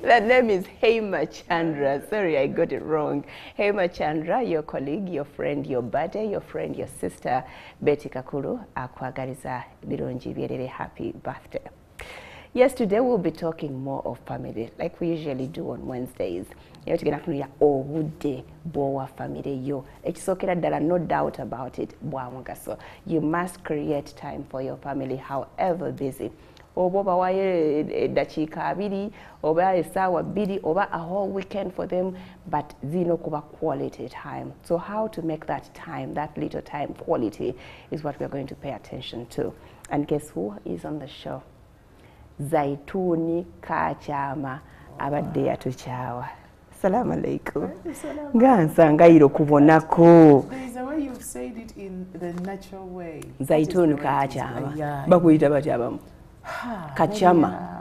That name is Hema Chandra. Sorry, I got it wrong. Hema Chandra, your colleague, your friend, your buddy, your friend, your sister, Betty Kakulu, akwagaliza birungi byerere happy birthday. Yes, today we'll be talking more of family, like we usually do on Wednesdays. You know, to Obudde, bw'owa family yo. It's okay that there are no doubt about it. So you must create time for your family, however busy. Oba bawaye dachika abiri, oba esawa bidi, oba a whole weekend for them, but zino kuba quality time. So how to make that time, that little time quality, is what we're going to pay attention to. And guess who is on the show? Zaituni Kachama abadde yatuchawa. Assalamu alaikum. Ngansangayiro kubonako. There is a way you've said it in the natural way. Zaituni Kachama. Bakuyita batyabamu. Kachama.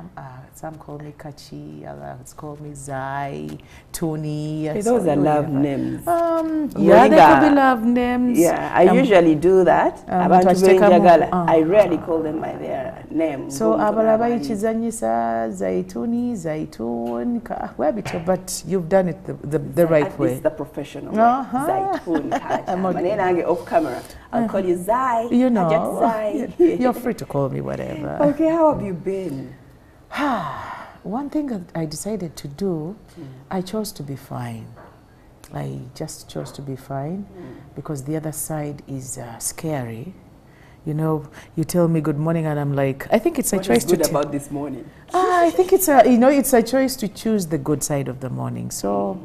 Some call me Kachi, others call me Zai, Tuni. Hey, those are love names. Yeah, they could be love names. Yeah, I usually do that. I rarely call them by their name. So, Abalabai Chizanyisa, Zaituni, Zaitun, but you've done it the right way. It's the professional way. Zaitun, Kachama. Off camera. I'll call you Zai. You know, Zai. You're free to call me whatever. Okay, how have you been? One thing that I decided to do, I chose to be fine. I just chose to be fine because the other side is scary. You know, you tell me good morning and I'm like, I think it's a choice to... What is good about this morning? I think it's a, you know, it's a choice to choose the good side of the morning. So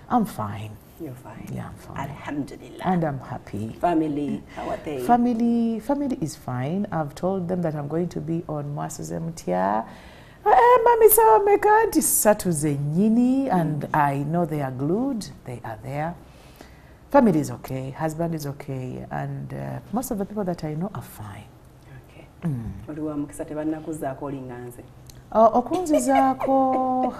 I'm fine. You're fine. Yeah, I'm fine. Alhamdulillah. And I'm happy. Family, how are they? Family is fine. I've told them that I'm going to be on MWASUZE MUTYA. And I know they are glued. They are there. Family is okay. Husband is okay. And most of the people that I know are fine. Okay. Okunzizako,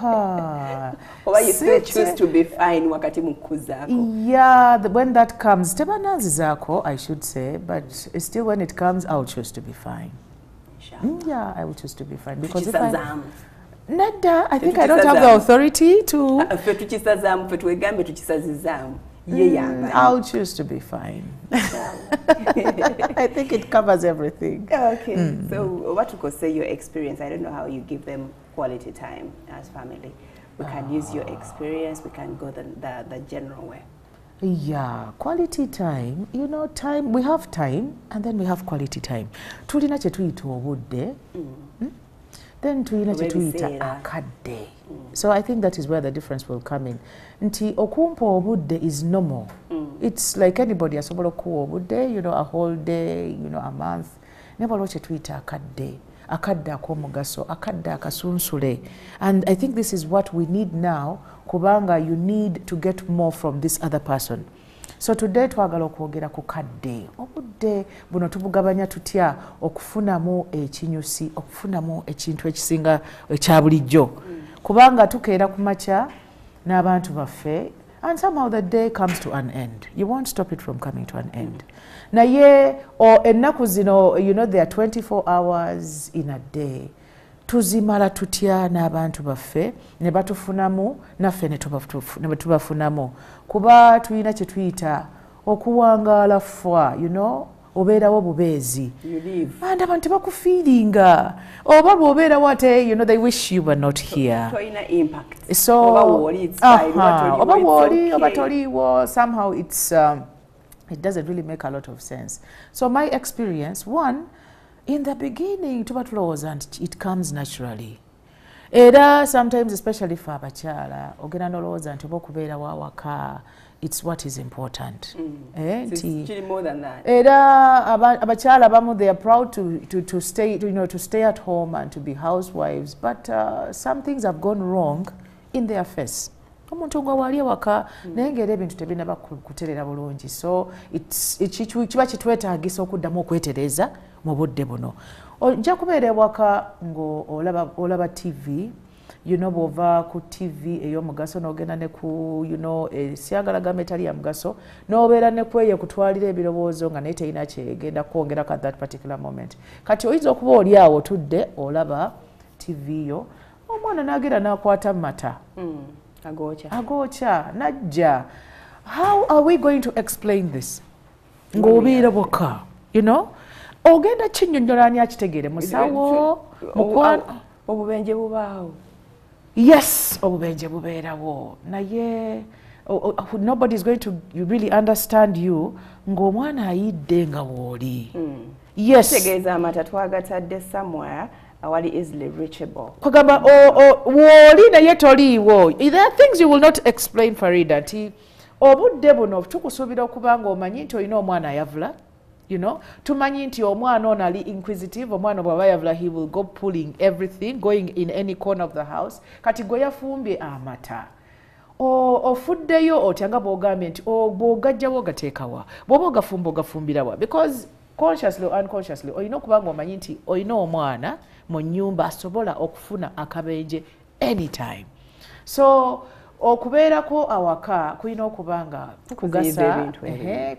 Or you still choose to be fine wakati mukuzako? Yeah, when that comes, tebanazizako, I should say, but still when it comes, I'll choose to be fine. Yeah, I will choose to be fine because if Nada, I think I don't have the authority to. I'll choose to be fine. I think it covers everything. Okay, so what you could say your experience, I don't know how you give them quality time as family. We can use your experience, we can go the general way. Yeah, quality time, you know, time, we have time and then we have quality time. Tulina chetuita Obudde, then tulina chetuita Akawungeezi. So I think that is where the difference will come in. Nti okumpo Obudde is normal. It's like anybody asobola okuwa Obudde, you know, a whole day, you know, a month. Never watch chetuita Akawungeezi. Akadde akomugaso, akadde akasunsule. And I think this is what we need now. Kubanga, you need to get more from this other person. So today twagala okwogera ku kadde. Obudde buno tubugabanya tutya okufunamu ekinyusi, okufunamu ekintu ekisinga ekya bulijjo. Kubanga tukeera ku makya n'abantu baffe, and somehow the day comes to an end. You won't stop it from coming to an end. Naye ennaku zino, you know, there are 24 hours in a day. Tuzimala tutya n'abantu baffe ne batufunamu naffe ne tubafunamu kuba tulina kye tuyita okuwangaala fwa, you know, obeerawo bubeezi and abantu bakufeelinga oba bw'obeerawo ate, you know, they wish you were not here. So oba wooli oba toliiwo, somehow it's it doesn't really make a lot of sense. So my experience, one, in the beginning, it comes naturally. Era sometimes, especially for abachala, ogenda nolowooza nti oba okubeera wawaka, it's what is important. It's more than that. Era abachala abamu, they are proud to stay, you know, to stay at home and to be housewives, but some things have gone wrong in their face. Omuntu gwa wali waka nengera ebintu tebinaba kuterera bulungi, so kiba kitwetaagisa okuddamu okwetereza mu budde buno. Ojja kubeera ewaka ng'olaba TV, you know, bw'ova ku TV ey'omugaso n'ogenda ne ku, you know, siyagalagamba etali ya mugaso, n'obeera ne kweyo kutwalira ebirowoozo nga naye terina kyegenda kwongerako at that particular moment. Kati oyinza okuba oli awo otudde olaba TV yo, omwana n'agera n'akwata mata agokya najja. How are we going to explain this? Ng'obeera bwokka, you know, ogenda kinnyonnyola ani akitegeere, musawo, mukwano. Obubenje bubaawo. Yes, obubenje bubeerawo, naye nobody is going to really understand you ng'omwana ayidde nga w'oli. Yes. Kitegeeza amata twagatadde somewhere awali easily reachable. Kugamba w'oli naye toliiwo. There are things you will not explain, Farida. Nti obudde buno tukusuubira okuba ng'omanyi nti olina omwana ayavula. You know, tumanyi nti omwana ono ali inquisitive, omwana bw'aba yavula, he will go pulling everything, going in any corner of the house. Kati gwe yafumbye amata. Ofuddeyo otya nga bw'ogambye nti bw'ogajjawo ogateekawa, bw'oba ogafumba ogafumbirawa, because consciously or unconsciously olina okuba ng'omanyi nti olina omwana mu nnyumba asobola okufuna akabenje anytime. So okubeerako awaka kulina okuba nga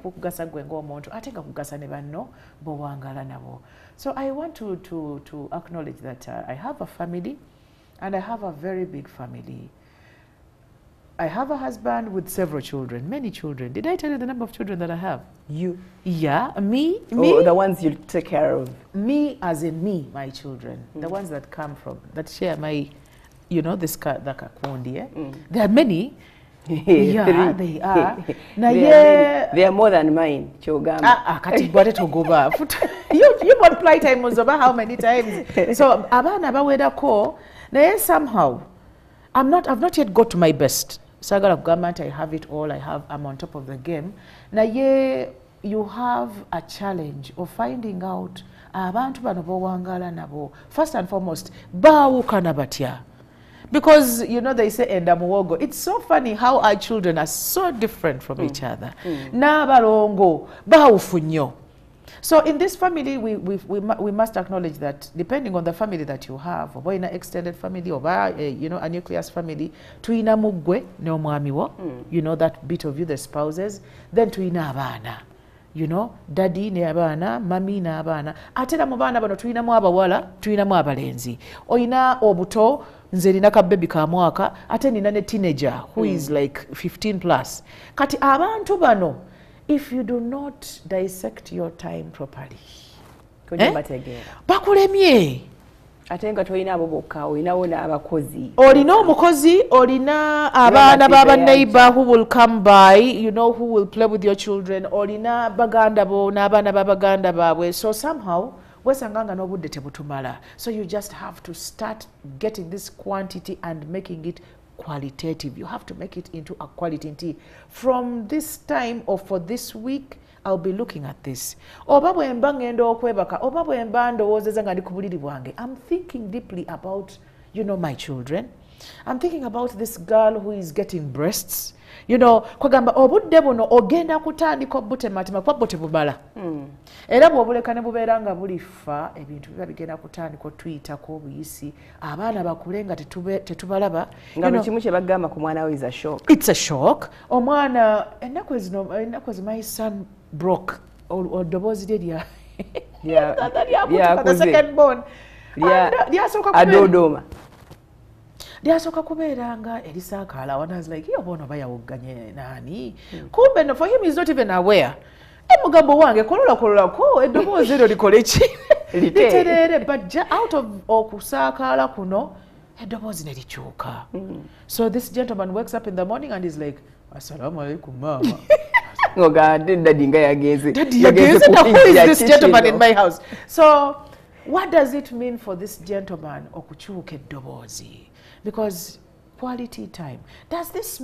kukugasa gwe ng'omuntu ate nga kugasa ne banno b'owangaala nabo. So I want to acknowledge that I have a family, and I have a very big family. I have a husband with several children, many children. Did I tell you the number of children that I have? You? Yeah, me. Oh, the ones you take care of. Me as in me, my children. The ones that come from, that share my, you know, this the kakundi, eh? There are many. Yeah, they are. They are more than mine. Chogama. You multiply times over how many times? So abana bawedako. Now somehow, I've not yet got to my best. Sagala of government, I have it all. I'm on top of the game. Now you have a challenge of finding out abantu bano b'owangala nabo. First and foremost, baawukana batya. Because, you know, they say enda muwogo. It's so funny how our children are so different from each other. N'abalongo baawufu nnyo. So in this family, we must acknowledge that depending on the family that you have, or in an extended family, or you know, a nucleus family, tuina mugwe ne omwami wo, you know, that bit of you, the spouses, then tuina abana. You know, daddy ne abana, mami na abana. Atera mu baana bano tuina mu abawala, tuina mu abalenzi. Oyina obuto, nze nina ka baby ka mwaka, ate nina ne teenager who is like 15 plus. Kati abantu bano, if you do not dissect your time properly, bakulemye. Atenga toyina abo bokka, olinawo n'abakozi. Olina omukozi, olina abaana baba neighbor who will come by, you know, who will play with your children. Olina baganda bo n'abaana babaganda baabwe. So somehow, wesanganga n'obudde tebutumala. So you just have to start getting this quantity and making it qualitative. You have to make it into a quality. From this time or for this week, I'll be looking at this. Oba bwemba ngenda okwebaka, oba bwemba ndowoozeza nga ndi ku buliri bwange. I'm thinking deeply about, you know, my children. I'm thinking about this girl who is getting breasts. You know, kwagamba obudde buno ogenda kutandika obute matima kwa bote bubala. Era bw'obuleka ne bubeera nga bulifa ebintu biba bigenda kutandika otuyitako obuyisi abaana bakule nga tetubalaba. Nga buli kimu kye bagamba ku mwana we is a shock. It's a shock. Omwana ennaku ezino my son broke oddoboozi lye the second born. Adodooma. Lyasooka kubeera nga erisaakaala. One was like, yo bono bayawogganye nani? Kumbe no, for him he's not even aware. Mugambo wange kololako eddoboozi eryo likole ki? Literere, but out of okusaakaala kuno eddoboozi ne likyuka. So this gentleman wakes up in the morning and is like, assalamu alaikum mama. Daddy nga yagenze. Who is this gentleman in my house? So what does it mean for this gentleman okukyuka eddoboozi? Because quality time. Does this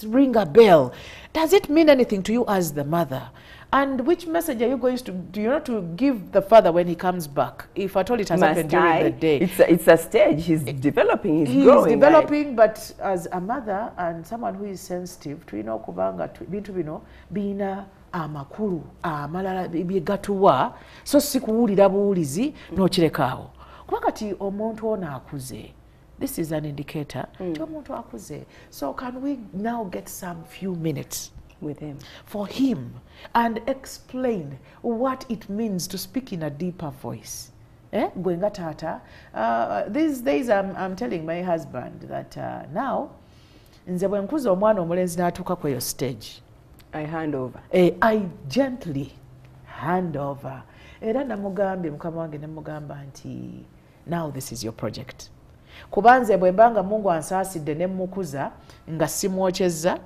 ring a bell? Does it mean anything to you as the mother? And which message are you going to give the father when he comes back? If at all it has happened during the day. It's a stage. He's developing. He's growing. He's developing, but as a mother and someone who is sensitive, tulina okubanga bintu bino bina amakulu amalala byegatuwa so si kuwulira buwulizi n'okirekawo. Kuba kati omuntu ono akuze. This is an indicator. So can we now get some few minutes with him, for him, and explain what it means to speak in a deeper voice? gwe nga taata. These days I'm telling my husband that now nze bwe nkuza omwana omulenzi n'atuuka ku eyo stage, I hand over. I gently hand over. Era namugambye mukama wange nemugamba nti now this is your project. Kubanze bwe mbanga Mungu ansaasidde ne mukuza nga simwokyezza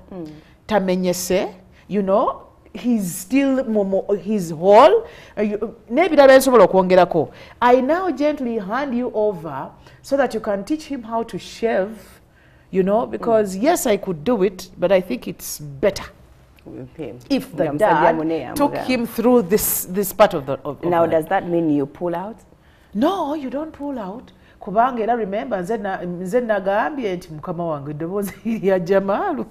tamenyese, you know, he's still his whole n'ebirala ensobola okwongerako. I now gently hand you over so that you can teach him how to shave, you know, because yes, I could do it, but I think it's better if the dad took him through this part of the now does that mean you pull out? No, you don't pull out. Kubanga era remember nze nagambye nti mukama wange eddoboozi lya Jamaalu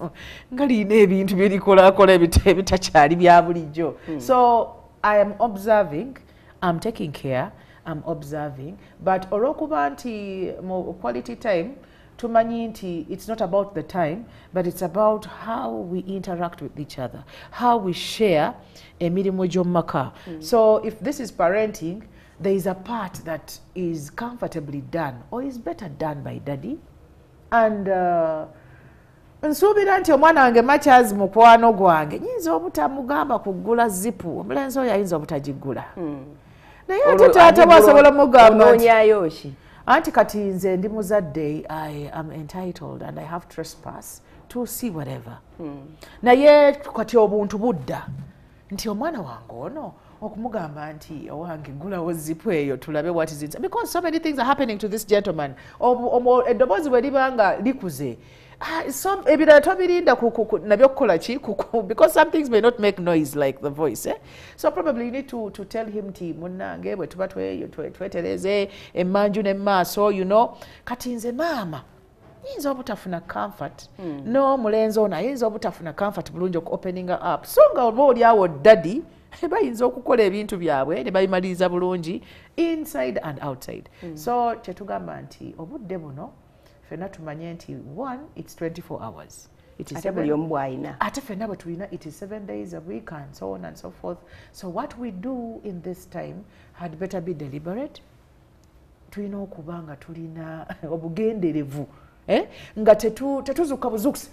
nga lirina ebintu byerikolakola ebitakyali bya bulijjo. So I am observing, I'm taking care, I'm observing, but olw'okuba nti mu quality time tumanyi nti it's not about the time, but it's about how we interact with each other, how we share emirimu gy'omumaka. So if this is parenting, there is a part that is comfortably done or is better done by daddy. And nsuubira nti omwana wange MWASUZE mukwano gwange nyinza obutamugamba kugula zipu, omulenzi oyo ayinza obutagigula. Naye ate taata bw'asobola mugamba nti anti kati nze ndi muzadde, I am entitled and I have trespass to see whatever. Naye kati obuntu budda nti omwana wange ono okumugamba nti owange gulawo zipu eyo tulabe what is it, because so many things are happening to this gentleman. Eddoboozi bwe libanga likuze, ebirala tobirinda nabyo kukola ki, because some things may not make noise like the voice. So probably you need to tell him nti munnange bwe tuba twetereze emmanju n'emmaaso, you know, kati nze maama yinza obutafuna comfort, no mulenzi ono ayinza obutafuna comfort bulungi opening up, so nga oba oli awo daddy bayinza okukola ebintu byabwe ne babimaliriza bulungi inside and outside. So kyetugamba nti obudde buno fenna tumanye nti one, it's 24 hours. It is ate fenna bwe tulina, it is 7 days a week and so on and so forth. So what we do in this time had better be deliberate. Tulina okuba nga tulina obugenderevu, nga tetuzuka buzukusi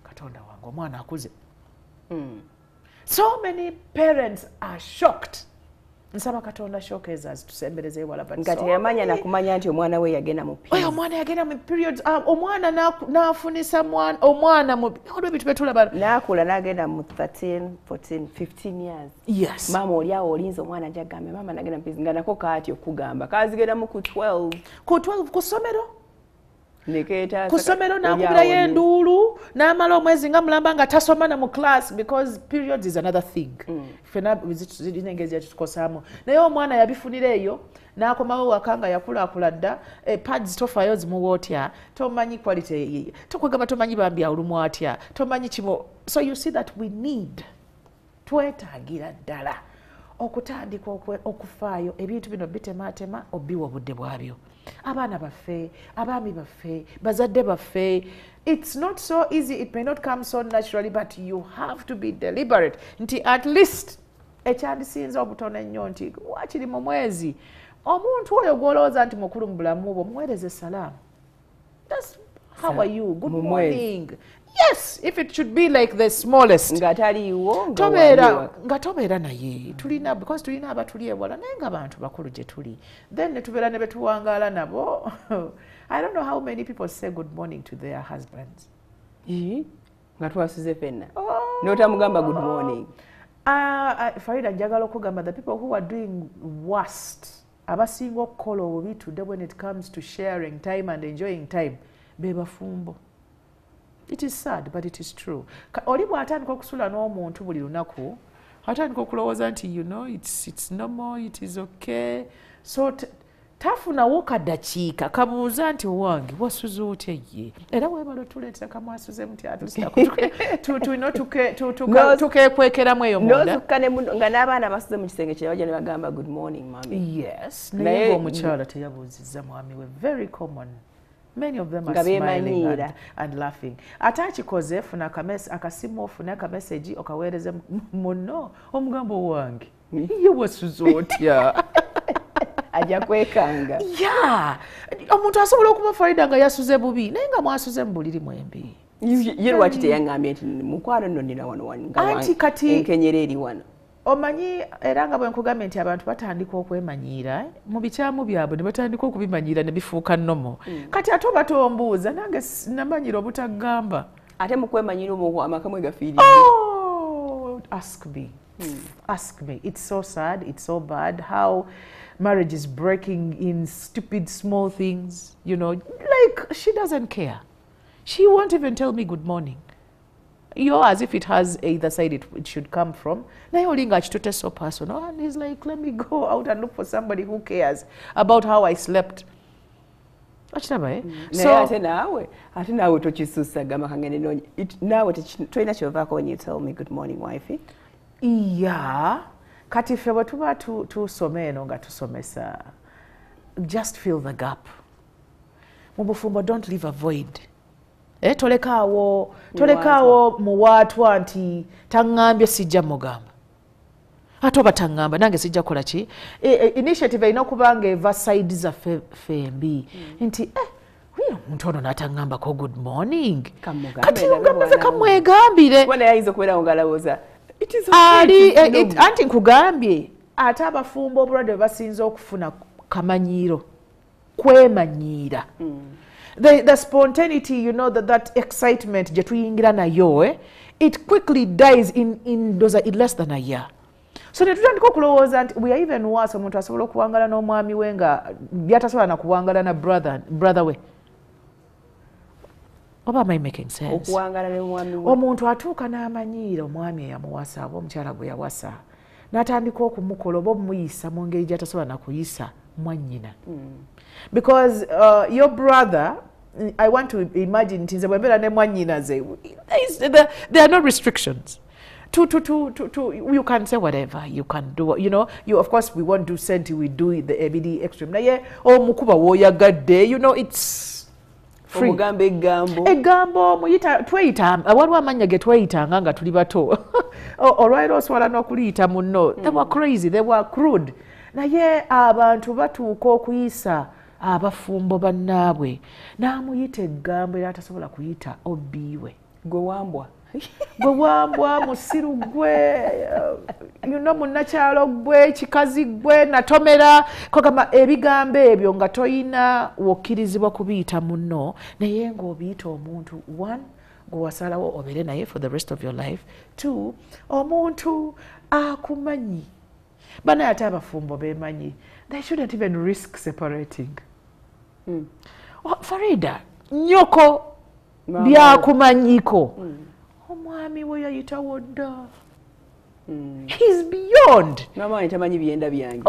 Katonda wange omwana akuze. So many parents are shocked. Nsaba Katonda showcases tusembereze ewala, but ngati yamanya nakumanya nti omwana we yagenda mu periods. Omwana yagenda mu periods. Omwana nafunisa omwana mu ebintu betulaba. Nakula nagenda mu 13, 14, 15 years. Yes. Mama oli awo olinze omwana ajagambe mama nagenda mu periods nganako kaati okugamba. Kazigenda mu ku 12. Ku 12 ku ssomero. Ku ssomero n'akubirayo enduulu n'amala omwezi nga mulamba nga tasoma na mu class, because periods is another thing. Fena zirina engeri yatukosaamu. Naye omwana yabifunira eyo n'akomawo waka nga yakulakula dda, pads tofaayo zimuwa otya, tomanyi quality, tokwegamba tomanyi bambi awulumu atya, tomanyi kibo. So you see that we need, twetaagira ddala okutandika okufaayo ebintu bino bitemaatema obiwa obudde bwabyo. Abaana baffe, abaami baffe, bazadde baffe. It's not so easy, it may not come so naturally, but you have to be deliberate. Nti at least ekyandisinza obutono ennyo nti wakiri mu mwezi omuntu oyo gw'olowooza nti mukulu mu bulamu bwo muweereze salaamu. That's how are you? Good morning. Yes, if it should be like the smallest. Nga tobeera naye tulina, because tulina abatuli ewala naye nga bantu bakulu gye tuli. Then netubeera ne betuwangaala nabo. I don't know how many people say good morning to their husbands. Nga twasuze fenna. N'otamugamba good morning. Farida njagala okugamba the people who are doing worst, abasinga okukola obubi today when it comes to sharing time and enjoying time, be bafumbo. It is sad, but it is true. Oli bw'atandika okusula n'omuntu buli lunaku, atandika okulowooza nti you know it's normal, it is okay. So tafunawo kaddakiika kabuuza nti owange wasuze otya ye. Era weebala otuleetera kamwasuze mutya tukeekwekeramu eyo munda. N'ozukka ne nga n'abaana basuze mu kisenge kye bajja ne bagamba good morning mami. Yes, naye omukyala teyabuuzizza mwami we, very common. Many of them are smiling and laughing. Atachikoze funa akasimu ofuna ka message okaweereze munno omugambo wange ye wasuze otya. ajja kwekanga. Yeah. Omuntu asobola okuba Farida nga yasuze bubi naye nga mwasuze mu buliri mwembi. Ye lwaki teyaŋŋambye nti mukwano nno nina wano anti kati enkenyera eri wano. Omanyi era nga bwe nkugambye nti abantu batandika okwemanyiira mu bikyamu byabwe ne batandika okubimanyiira ne bifuuka nnomo. Kati ate oba tombuuza nange namanyira obutagamba. Ate mu kwemanyiira amaka mwe gafiiridde. Oh, ask me. Ask me. It's so sad, it's so bad how marriage is breaking in stupid small things, you know, like she doesn't care. She won't even tell me good morning. You're as if it has either side it should come from. Naye olinga akitutte so personal and he's like, let me go out and look for somebody who cares about how I slept. Achitaba eh? So ate naawe tokisussa gama kangene no naawe toyina kyovaako when you tell me good morning wifey. Yeah. Kati ffe bwe tuba tusoma eno nga tusomesa, just fill the gap. Mu bufumbo don't leave a void. Tolekaawo muwaatwa nti taŋŋambye sijja mugamba. Ate oba taŋŋamba nange sijja kukola ki? Initiative erina okuba nga eva side zaffe fembi. Nti omuntu ono n'ataŋŋambako good morning. Kati ngambe kamwegambire. Kuba naye ayinza okubeera nga alowooza anti nkugambye ate abafumbo obulwadde basinza okufuna kamanyiiro kwemanyiira. The spontaneity, you know, that excitement gye tuyingira nayo, it quickly dies in less than a year. So netutandika okulowooza nti we are even worse. Omuntu asobola okuwangala n'omwami we nga byatasobola na kuwangala na brother we. Oba am I making sense? Okuwangala n'omwami we. Omuntu atuuka n'amanyiira omwami eyamuwasa oba omukyala gwe yawasa n'atandika okumukola oba omuyisa mu ngeri gy'atasobola na kuyisa mwannyina. Because your brother, I want to imagine nti nze bwe mbeera ne mwannyina ze, there are no restrictions. You can say whatever, you can do, you know, of course we won't do senti, we do the ABD extreme. Naye omukuba w'oyagadde, you know, it's free. Omugamba eggambo. Eggambo tweyita waliwo amannya ge tweyitanga nga tuli bato. Olwaliro oswala n'okuliyita munno. They were crazy, they were crude. Naye abantu batuuka okuyisa abafumbo bannaabwe n'amuyita eggambo era atasobola kuyita obbiiwe. Gwe wambwa. Gwe wambwa, musiru gwe, munnakyalo gwe, kikazi gwe, natomera. Kagamba ebigambo ebyo nga toyina wokkirizibwa kubiyita munno naye ng'obiyita omuntu, one, gwe wasalawo obeere naye for the rest of your life. Two, omuntu akumanyi. Bana ate abafumbo bemanyi. They shouldn't even risk separating. Farida, nyoko byakumanyiko. Omwami we yayitawo dda. He's beyond. N'amaanyi tamanyi byenda byange.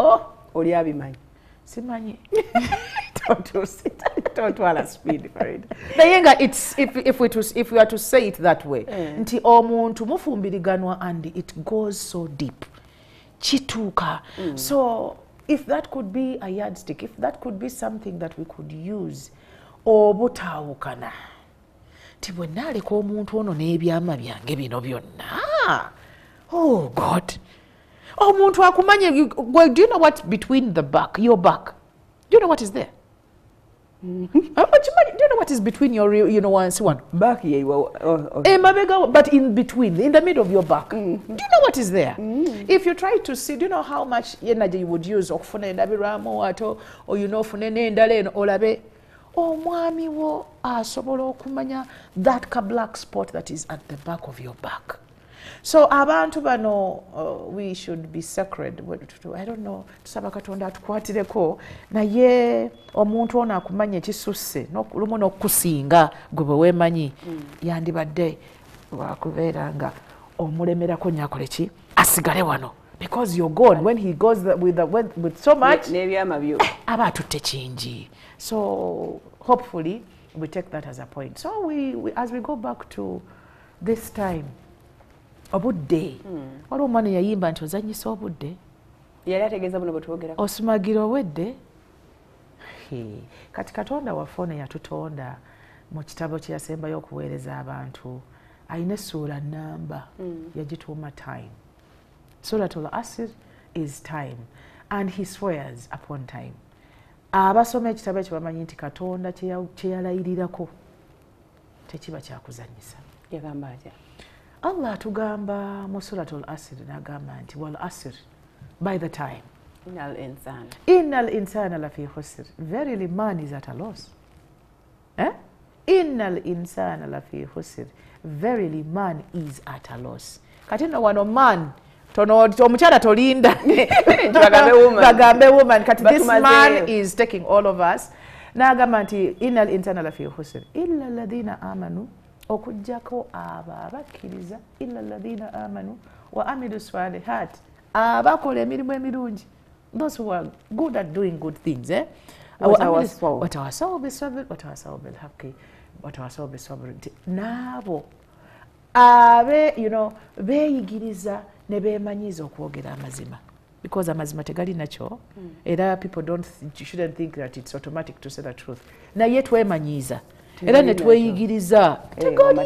Oli abimanyi. Simanyi. Don't wanna speed, Farida. Naye nga if we are to say it that way, nti omuntu mufumbiriganwa and it goes so deep. Chituka. So if that could be a yardstick, if that could be something that we could use, obutaawukana. Ti bwe naaleka omuntu ono n'ebyama byange bino byonna. Oh God. Omuntu akumanye, well, do you know what's between the back, your back? Do you know what is there? Do you know what is between your, one? Back here. But in between, in the middle of your back. Do you know what is there? If you try to see, do you know how much energy you would use? Or funene ndale olabe. Omwami wo asobola okumanya that black spot that is at the back of your back. So abantu bano, we should be sacred. I don't know. Tusaba Katonda atukwatireko naye omuntu ono akumanya ekisusse lumu n'okusinga gwe bwe weemanyi yandibadde wakubeera nga omulemerako nyakole ki asigale wano because you're gone. When he goes with so much n'ebyama byo aba atutte kingi. So hopefully we take that as a point. So we as we go back to this time, Obudde. Waliwo omwana yayimba nti ozanyisa obudde. Yali ategeeza buno bwe twogera. Osumagira owedde. Kati Katonda waffe ono yatutonda mu kitabo kye yasembayo okuweereza abantu. Ayina essuula nnamba yagituuma time. Suratul Asr is time. and he swears upon time. Abasoma ekitabo ekyo bamanyi nti Katonda kye yalayirirako tekiba kyakuzanyisa. Yagamba atya? Allah atugamba mu suratul Asr n'agamba nti wal asr, by the time. Innal insana lafi khusr. Verily man is at a loss. Innal insana lafi khusr. Verily man is at a loss. Kati no wano man omukyala tolinda bagambe woman kati this man is taking all of us. N'agamba nti innal insana lafi khusr illa alladhina amanu, okujjako abo abakkiriza, illa alladhina amanu wa amilu salihat, abakola emirimu emirungi, those who are good at doing good things. Watawasaw bisabr watawasaw bilhaqqi watawasaw bisabr. Nabo abe beeyigiriza ne beemanyiiza okwogera amazima, because amazima tegali nakyo era people shouldn't think that it's automatic to say the truth. Naye twemanyiiza era ne tweyigiriza tegali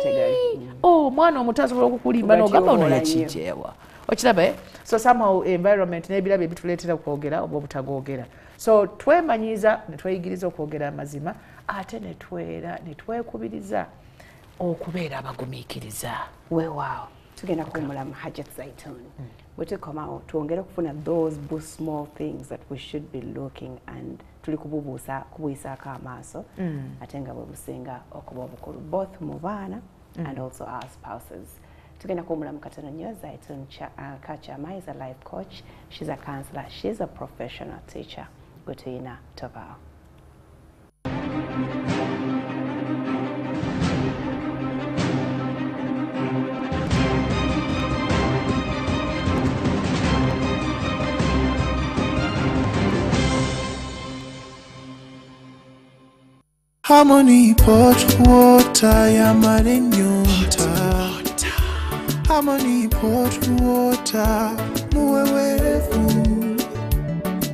mwana omuto asobola okukulimba n'ogamba ono yakijeewa okiraba. So somehow environment n'ebirabo ebituleetera okwogera oba obutagoogera, so twemanyiiza ne tweyigiriza okwogera amazima, ate ne twekubiriza okubeera abagumiikiriza. Weewaawo tugenda kuwummulamu Hajjat Zaitun. Bwe tukomawo twongere okufuna those small things that we should be looking and tuli kubuyisako amaaso ate nga bwe businga okuba obukulu, both mu baana and also our spouses. Tugenda kuwummulamu katono nnyo. Zaitun Kachama is a life coach, she's a counselor, she's a professional teacher. Gwe tuyina tovaawo. Harmony pot water ya marenyota. Harmony pot water muwewerevu.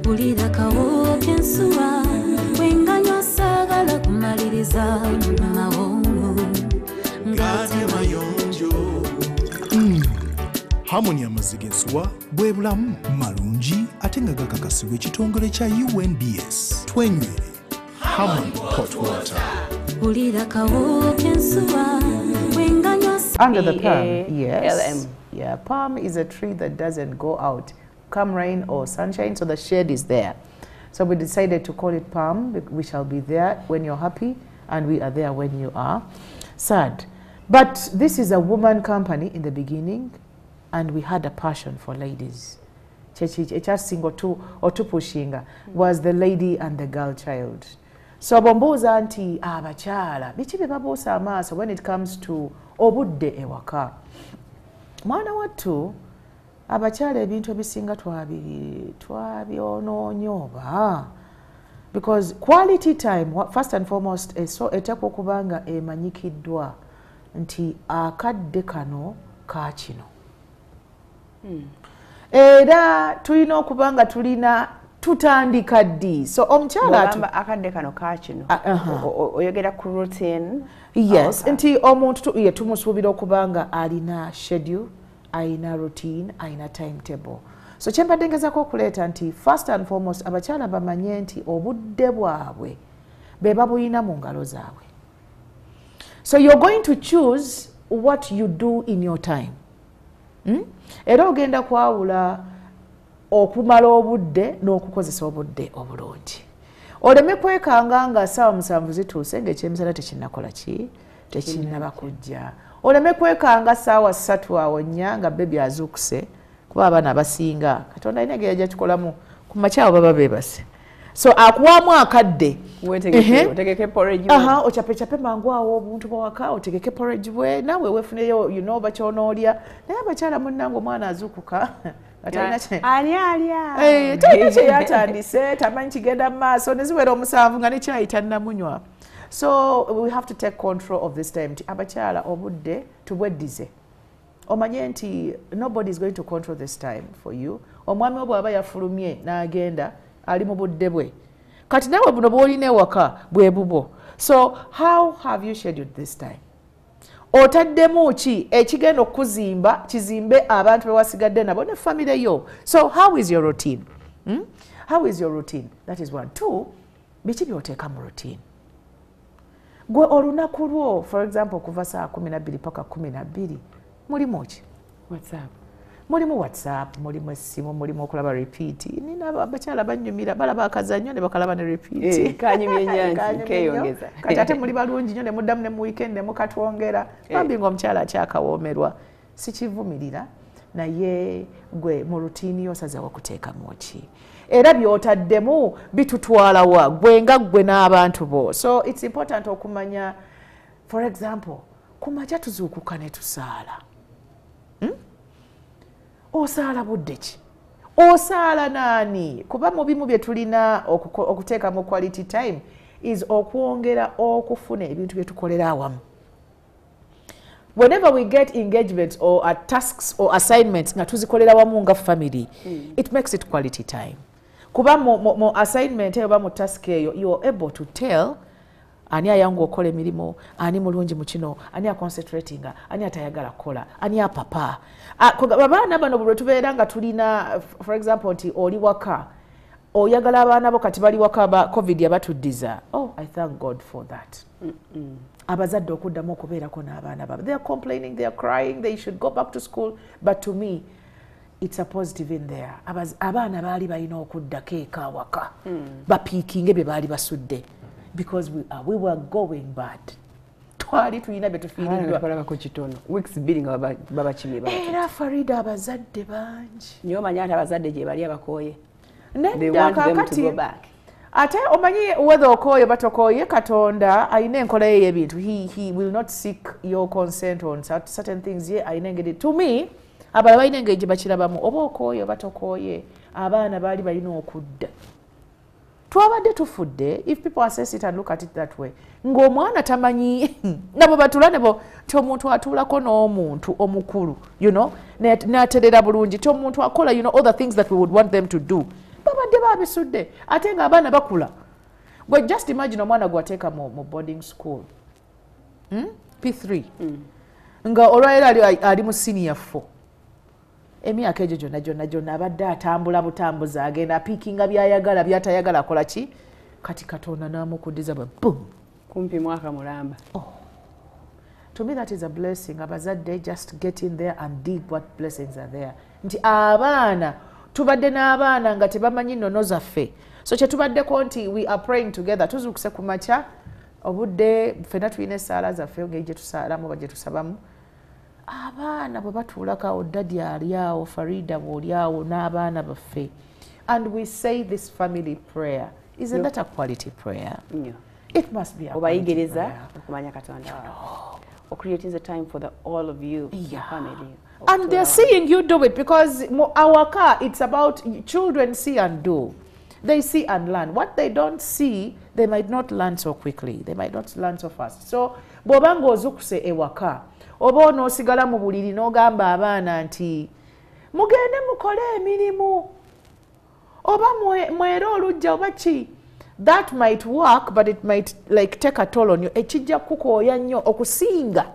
Ulira kawo kensuwa wenganyo sagala kumaliriza mawongo ngati mayonjo. Harmony amazigensuwa bwe bulamu malungi ate nga gakakasibwa ekitongole kya UNBS. Twenywere Harmony pot water. Under the palm, yes. Yeah, palm is a tree that doesn't go out, come rain or sunshine, so the shade is there. So we decided to call it palm. We shall be there when you're happy, and we are there when you are sad. But this is a woman company in the beginning, and we had a passion for ladies. Just single two or two pushinga was the lady and the girl child. So bombuuza nti abakyala biki bye babuusa amaaso when it comes to obudde ewaka. Mwana wattu abakyala ebintu ebisinga twabyonoonya oba, because quality time first and foremost eteekwa okuba nga emanyikiddwa nti akadde kano ka kino. Era tulina okuba nga tulina tutandika ddi. So omukyala akadde kano ka kino oyogera ku routine. Yes, nti omuntu tumusuubira okuba nga alina schedule, alina routine, alina timetable. So kyempadde ngezaako okuleeta nti first and foremost abakyala bamanye nti obudde bwabwe be babuyina mu ngalo zaabwe. So you're going to choose what you do in your time. Era ogenda kwawula okumala obudde n'okukozesa obudde obulungi. Oleme kwekanga nga ssaawa 7 zituuse ng'ekyemisana tekinnakola ki tekinnaba kujja. Oleme kwekanga ssaawa 3 awo nnya nga bebi azuukuse, kuba abaana abasinga Katonda alina ge yajja kikolamu ku makya baba beebase. So akuwaamu akadde otegeke porridge bwe. Ochape mangu awo obuntu bwawaka otegeke porridge bwe naawe weefuneyo bakyonoolya. Naye abakyala munnange omwana azuukuka ani alya talina kye yatandise tamanyi kigenda mu maaso ne ziwera 7 nga ne kyayi tannamunywa. So we have to take control of this time. Abakyala obudde tubweddize. Omanye nti nobody is going to control this time for you. Omwami we bw'aba yafulumye n'agenda ali mu budde bwe. Kati naawe buno bw'olina ewaka bwe bubwo. So how have you scheduled this time? Otaddemu ki ekigenda okuzimba kizimbe abantu be wasigadde nabo ne family yo. So how is your routine? How is your routine? That is one. Two, biki by'oteeka mu routine? Gwe olunaku lwo, for example, kuva saa 12 paka 12, mulimu ki? WhatsApp. Mulimu WhatsApp, mulimu essimu, mulimu okulaba repeat. Nina abakyala banyumira balaba akazannyo ne bakalaba ne repeat. Kanyumye nyanzi keyongeza. Kati ate muli balungi nnyo ne muddamu ne mu weekend ne mukatwongera. Bambi ng'omukyala akyakawoomerwa. Sikivumirira naye gwe mu rutiini yosazeewo kuteekamu ki? Era by'otaddemu bitutwala wa gwe nga gwe n'abantu bo. So it's important okumanya, for example, kumakya tuzuukuka ne tusaala. Osaala budde ki? Osaala naani? Kuba mu bimu bye tulina okuteeka mu quality time is okwongera okufuna ebintu bye tukolera awamu. Whenever we get engagements or tasks or assignments nga tuzikolera wamu nga family, it makes it quality time. Kuba mu assignment eyo ba mu task eyo, you are able to tell ani ayangu okola emirimu, ani mulungi mu kino, ani aconcentratinga, ani atayagala kola, ani apapa. Abaana bano bwe tubeera nga tulina, for example, nti oli waka, oyagala abaana bo kati bali waka ba COVID yabatuddiza. Oh, I thank God for that. Abazadde okuddamu okubeerako n'abaana babo. They are complaining, they are crying, they should go back to school. But to me, it's a positive in there. Abaana baali balina okuddako eka waka. Bapiikinge bye baali basudde. Because we were going bad. Twali tulina bye tufiiriddwa. Balabako kitono. Weeks bbiri nga babakimye baba. Era Farida abazadde bangi. Nyo manya ate abazadde gye bali abakooye. They want them to go back. Ate omanyi whether okooye batokooye Katonda ayina enkola ye y'ebintu. He will not seek your consent on certain things. Ye ayina engeri. To me, abala balina engeri gye bakirabamu. Oba okooye oba tokooye, abaana baali balina okudda. Twabadde tufudde, if people assess it and look at it that way, ng'omwana tamanyi nabo batula nebo omuntu atuulako n'omuntu omukulu, you know, n'aterera bulungi, omuntu akola, you know, all the things that we would want them to do. Babadde babisudde ate nga abaana bakula. Gwe just imagine omwana gwateeka mu boarding school, P3, nga olwaleero ali mu senior 4. Emyaka egyo gyonna abadde atambula butambuzi agenda apiikinga byayagala byatayagala akola ki? Kati Katonda n'amukuddiza bwe boom, kumpi mwaka mulamba. To me that is a blessing. Abazadde just get in there and dig what blessings are there. Nti abaana tubadde n'abaana nga tebamanyi nnono zaffe. So kye tubaddeko nti we are praying together. Tuzuukuse ku makya obudde ffenna tulina essaala zaffe engeri gye tusaalamu oba gye tusabamu. Abaana bwe batuulako awo Daddy ali awo, Farida bw'oli awo n'abaana baffe. And we say this family prayer. Isn't that a quality prayer? No. It must be a quality prayer. Okumanya Katonda wawe. Or creating the time for all of you, your family. And they're seeing you do it because our car, it's about children see and do. They see and learn. What they don't see, they might not learn so quickly. They might not learn so fast. So, bw'obanga ozukuse ewaka, oba onoosigala mu buliri n'ogamba abaana nti mugende mukole emirimu oba mwere olujja oba ki, that might work but it might like take a toll on you. Ekijja kukooya nnyo okusinga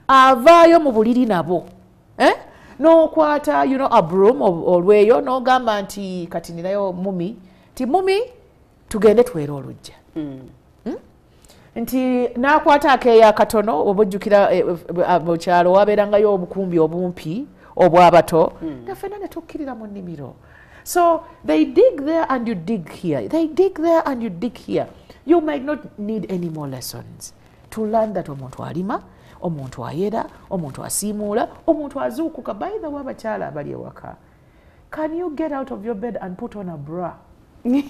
avaayo mu buliri nabo, n'okwata you know a broom olweyo n'ogamba nti kati ninayo mumi nti mumi tugende twere olujja. Nti n'akwata akeeya katono obujjukira mu kyalo wabeerangayo obukumbi obumpi obw'abato nga ffenna ne tukkirira mu nnimiro. So they dig there and you dig here. They dig there and you dig here. You might not need any more lessons to learn that omuntu alima, omuntu ayera, omuntu asiimuula, omuntu azuukuka. By the way, abakyala abali ewaka, can you get out of your bed and put on a bra? No,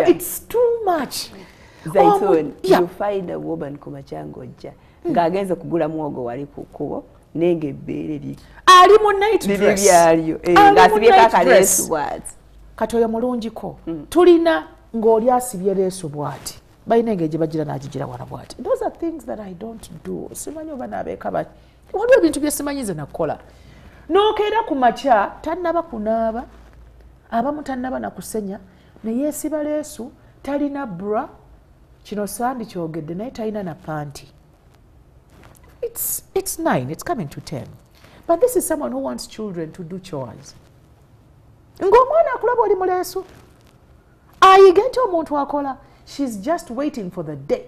it's too much. Zaitun, you find a woman kumachangojja ng'agenze kugula muwogo wali ku kkubo nenge ebbeere ali mu night dress ng'asibyeko akaleesu bw'ati kati oyo mulungiko tulina ng'oli asibye leesu bw'ati balina engeri gye bagira n'agigira wano bw'ati. Those are things that I don't do. Simanyi oba n'abeeka bati waliwo ebintu bye simanyi nze nakukola. N'okeera ku makya tannaba kunaaba, abamu tannaba nakusenya ne yeesiba leesu, talina bra, kino sandi kyogedde naye talina na panti. It's 9, it's coming to 10. But this is someone who wants children to do chores. Ng'omwana akulaba oli muleesu. Ayiga nti omuntu akola. She's just waiting for the day.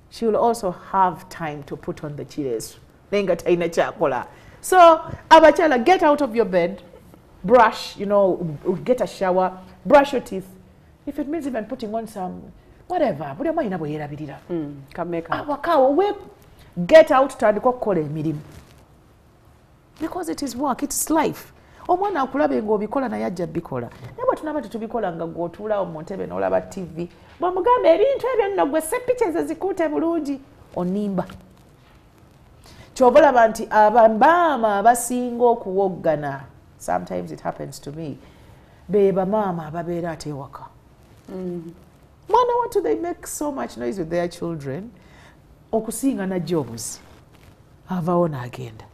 She will also have time to put on the chireesu. Nenga talina kyakola. So, abakyala, get out of your bed, brush, you know, get a shower, brush your teeth. If it means even putting on some, whatever, buli omu alina bwe yeerabirira. Awaka, get out tandika okukola emirimu. Because it is work, it's life. Omwana akulabe ng'obikola naye ajja bikola. Naye bwe tunaba tetubikola nga gw'otuulawo mu ntebe n'olaba TV. Bw'omugamba ebintu ebyo nno gwe seppicha ezikuute bulungi onimba. Ky'ova olaba nti abamaama abasinga okuwoggana, sometimes it happens to me, be bamaama ababeera ate ewaka. Mwana, what do they make so much noise with their children? Okusinga najja obuzi. Avaawo n'agenda.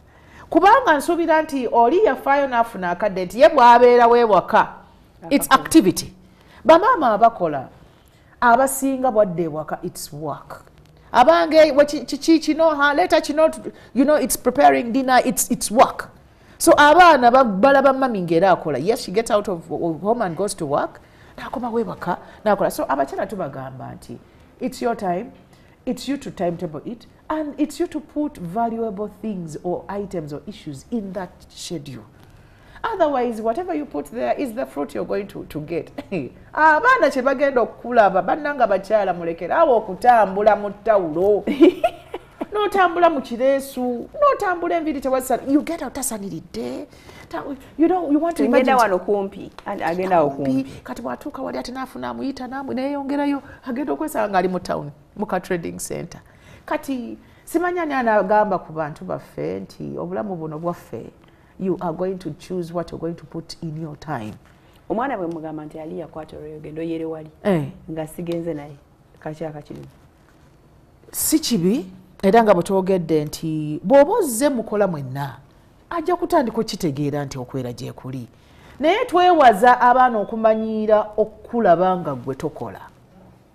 Kubanga nsuubira nti oli yafaayo n'afuna akadde nti ye bw'abeerawo ewaka. It's activity. Bamaama abakola abasinga bwadde ewaka, it's work. Abange kino later kino, you know, it's preparing dinner, it's work. So abaana balaba mami ng'era akola. Yes, she gets out of home and goes to work. N'akomawo ewaka n'akola. So abakyala tubagamba nti it's your time. It's you to timetable it, and it's you to put valuable things or items or issues in that schedule. Otherwise, whatever you put there is the fruit you're going to get. Abaana kye bagenda okukulaba bannanga bakyala mulekera awo okutambula mu ttawulo. N'otambula mu kireesu, n'otambula enviiri tewasa. You get out tasaniridde. You want to imagine wano kumpi agenda okumpi. Kati bw'atuuka wali ate n'afuna amuyita n'amwe neeyongerayo agenda okwesanga ng'ali mu town muka trading center. Kati simanya ani anagamba ku bantu baffe nti obulamu buno bwaffe, you are going to choose what you're going to put in your time. Omwana bwe mugamba nti ali yakwata olwegendo yere wali nga sigenze naye kakyaka kirimu. Si kibi era nga bwe twogedde nti bw'oba ozze mukola mwenna ajja kutandika okitegeera nti okwera gye kuli. Naye twewaza abaana okumanyiira okukulaba nga gwe tokola.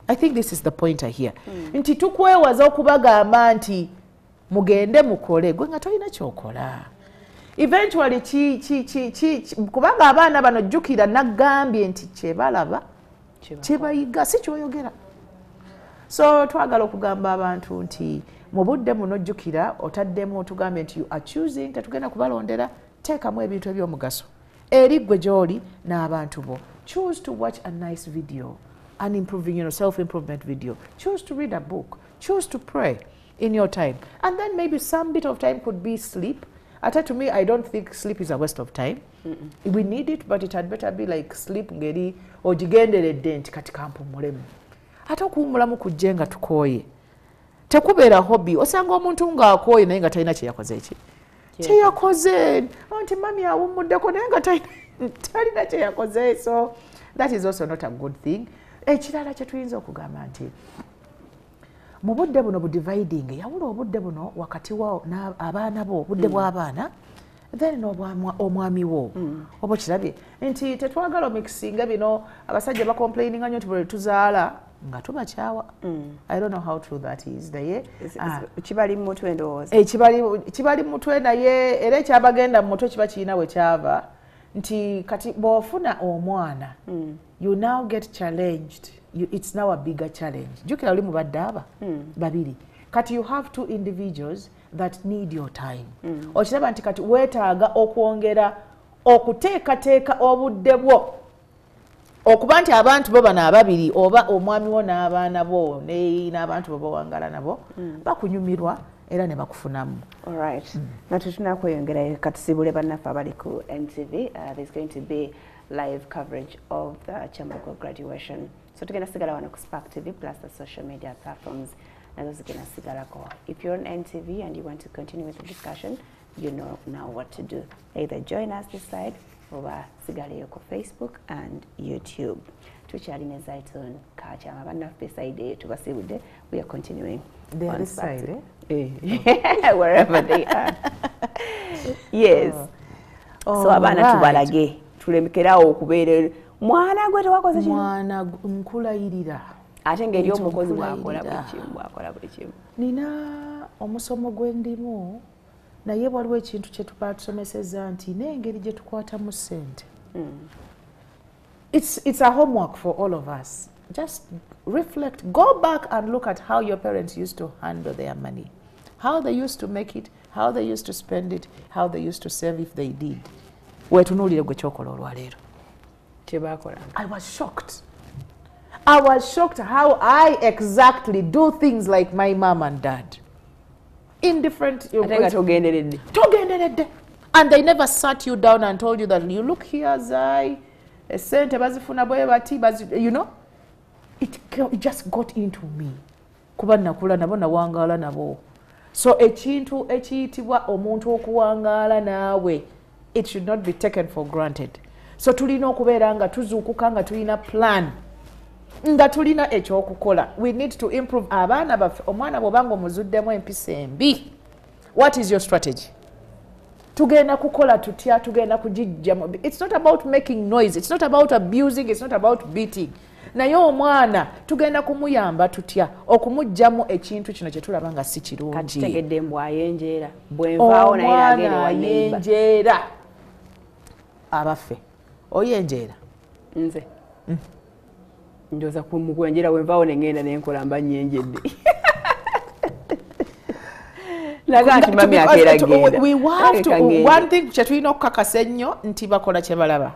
I think this is the point here. Nti tukwewaza okubagamba nti mugende mukole gwe nga tolina kyokola. Eventually kubanga abaana bano jjukira nagambye nti kyebalaba kyebayiga si kyoyogera. So twagala okugamba abantu nti mu budde muno jjukira otaddemu otugambye nti you are choosing, tetugenda kubalondera, teekamu ebintu eby'omugaso eri ggwe gy'oli n'abantu bo. Choose to watch a nice video, an improving, you know, self-improvement video. Choose to read a book. Choose to pray in your time. And then maybe some bit of time could be sleep. To me, I don't think sleep is a waste of time. We need it, but it had better be like sleep ngeri ojigenderedde nti kati kampumulemu. Ate okuwummulamu kujje nga tukooye. Tekubeera hobby. Osanga omuntu ng'akooye naye nga talina kye yakoze ki. Kye yakoze. Nti mami awummuddeko naye nga talina kye yakoze. So that is also not a good thing. Ekirala kye tuyinza okugamba nti mu budde buno budividing yawula obudde buno wakati wa abaana bo obudde bw'abaana then n'omwami wo oba kirabye nti tetwagala omixinga bino abasajja bacomplaininga nnyo nti bwe tuzaala nga tubakyawa. I don't know how true that is naye kibali mu mutwe ndowooza kibali mu mutwe naye era ekyabagenda mu mutwe kiba kirina we kyava nti kati bw'ofuna omwana you now get challenged. It's now a bigger challenge. Jukira oli mubadde aba babiri. Kati you have two individuals that need your time. Okiraba nti kati weetaaga okwongera okuteekateeka obudde bwo okuba nti abantu bo bano ababiri oba omwami wo n'abaana bo n'abantu bo bawangala nabo bakunyumirwa era ne bakufunamu. All right. Natutunakweyongerayo katusibule bannaffe abali ku NTV. There's going to be live coverage of the Chambogo graduation. So tugenda sigala wano ku Spark TV plus the social media platforms. Nazo zigenda sigalako. If you're on NTV and you want to continue with the discussion, you know now what to do. Either join us this side or sigaleyo ku Facebook and YouTube. Tukyali ne Zaitun Kachama bannaffe side tubasibudde. We are continuing. They are this side, wherever they are. Yes. So abaana tubalage. Tulemekerawo okubeera mwana gwe tewakoze kino mwana nkulayirira ate ngeri omukozi bwakola buli kimu nina omusomo gwe ndimu naye waliwo ekintu kye tuba tusomesezza nti n'engeri gye tukwatamu ssente. It's a homework for all of us. Just reflect, go back and look at how your parents used to handle their money, how they used to make it, how they used to spend it, how they used to save if they did. Wetunuulire gwe kyokola olwaleero. I was shocked. I was shocked how I exactly do things like my mom and dad. In different... And they never sat you down and told you that, you look here, Zai, sente bazifuna bwe bati, you know? It just got into me. Kuba nakula nabo nawangala nabo. So ekintu ekiyitibwa omuntu okuwangaala naawe, it should not be taken for granted. So tulina okubeera nga tuzuukuka nga tulina plan, nga tulina ekyokukola. We need to improve abaana baffe. Omwana bw'obanga omuzuddemu empisa embi, what is your strategy? Tugenda kukola tutya, tugenda kugijjamu. It's not about making noise, it's not about abusing, it's not about beating. Naye omwana tugenda kumuyamba tutya okumugjamu ekintu kino kye tulaba nga si kirungi. Kati tegedde mbw ayenjeera. Bwe nvaawo naye agende wa neighbor. Ayenjeera. Abaffe. Oyenjeera. Nze. Njoza kumukwenjera bwe nvaawo ne ngenda ne nkola mba nyenjedde. We have to, one thing kye tulina okukakasa ennyo nti bakola kye balaba.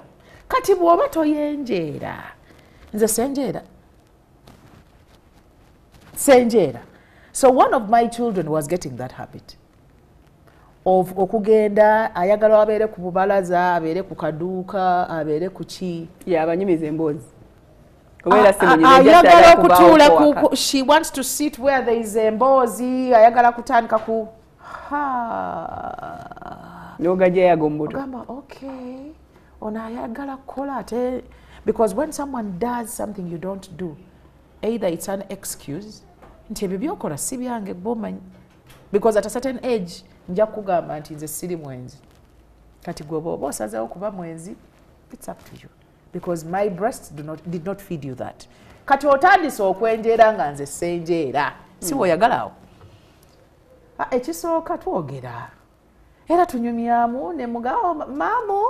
Kati bw'oba toyenjeera. Nze senjeera. So one of my children was getting that habit of okugenda ayagala abeere ku bubalaza, abeere ku kaduuka, abeere ku ki. Abanyumiza emboozi. Ayagala kutuula, she wants to sit where there is emboozi, ayagala kutandika ku n'ogajja yagomboto. Okay, ono ayagala kukola ate. Because when someone does something you don't do, either it's an excuse, nti ebyo byokola si byange bwomanyi. Because at a certain age, nja kugamba nti nze siri mwenzi. Kati gwe bw'oba osazeewo kuba mwenzi, it's up to you. Because my breasts did not feed you that. Kati otandise okwenjeera nga nze senjeera. Si bw'oyagalaawo. Ekisooka twogera. Era tunyumyamu ne mugawo maamu.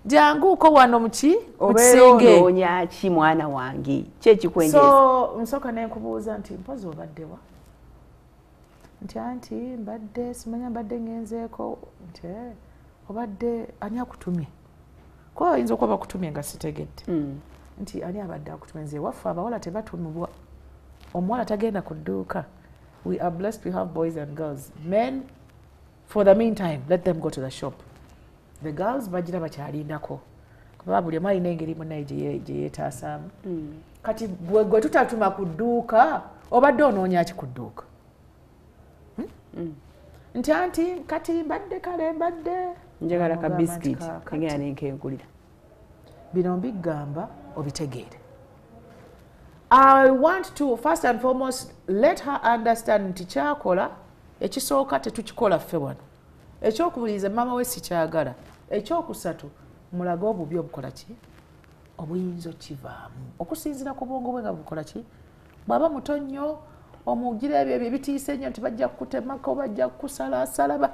Janguko wano muki obesenge onoonya ki mwana wange kyekikwenjeza. So nsooka ne nkubuuza nti mpozi obaddewa? Nti anti mbadde simanya mbadde ngenzeeko. Nti obadde ani akutumye? Kwa oyinza okuba bakutumye nga sitegedde. Nti ani abadde akutumye? Nze waffe abawala tebatumibwa. Omuwala tagenda ku dduuka. We are blessed we have boys and girls. Men, for the meantime, let them go to the shop. The girls bajira bakyalindako. Kuba buli omu alina engeri munnaye gye yeetaasaamu. Kati gwe tutatuma ku dduuka, obadde onoonya ki ku dduuka? Nti anti kati mbadde kale mbadde njagala ka biskit ngenda nenkeengulira. Bino mbigamba obitegeere. I want to first and foremost let her understand nti kyakola ekisooka tetukikola ffe wano. Ekyokubuliriza mama we sikyagala. Ekyokusatu mulaga obubi obukola ki? Obuyinza okivaamu. Okusinziira ku bwongo bwe nga bukola ki? Bw'aba muto nnyo omugira ebyo ebitiise nnyo nti bajja kukutemako bajja kukusalaasala.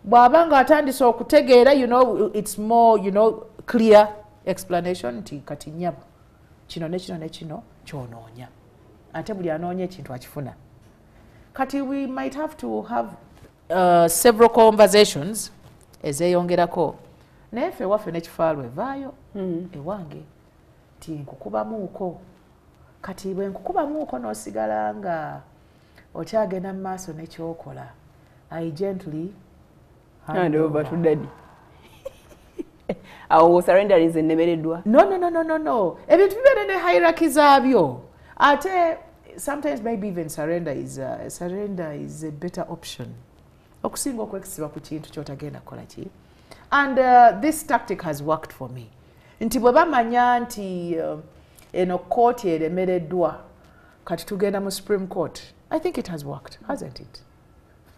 Bw'aba nga atandise okutegeera, you know, it's more, you know, clear explanation nti kati nnyabo kino ne kino ne kino kyonoonya. Ate buli anoonya ekintu akifuna. Kati we might have to have several conversations ezeyongerako. Naye ffe waffe n'ekifaalwe vaayo ewange ti nkukubamuuko. Kati bwe nkukubamuuko n'osigala nga okyagenda mu maaso n'ekyokola. I gently hand over to daddy. Awo surrendering ennemereddwa. No. Ebintu bibeera ne hierarchy zaabyo. Ate sometimes maybe even surrender is a better option. Okusinga okwekisiba ku kintu ky'otagenda kukola ki. And this tactic has worked for me. Nti bwe bamanya nti eno court eremereddwa kati tugenda mu Supreme Court. I think it has worked, hasn't it?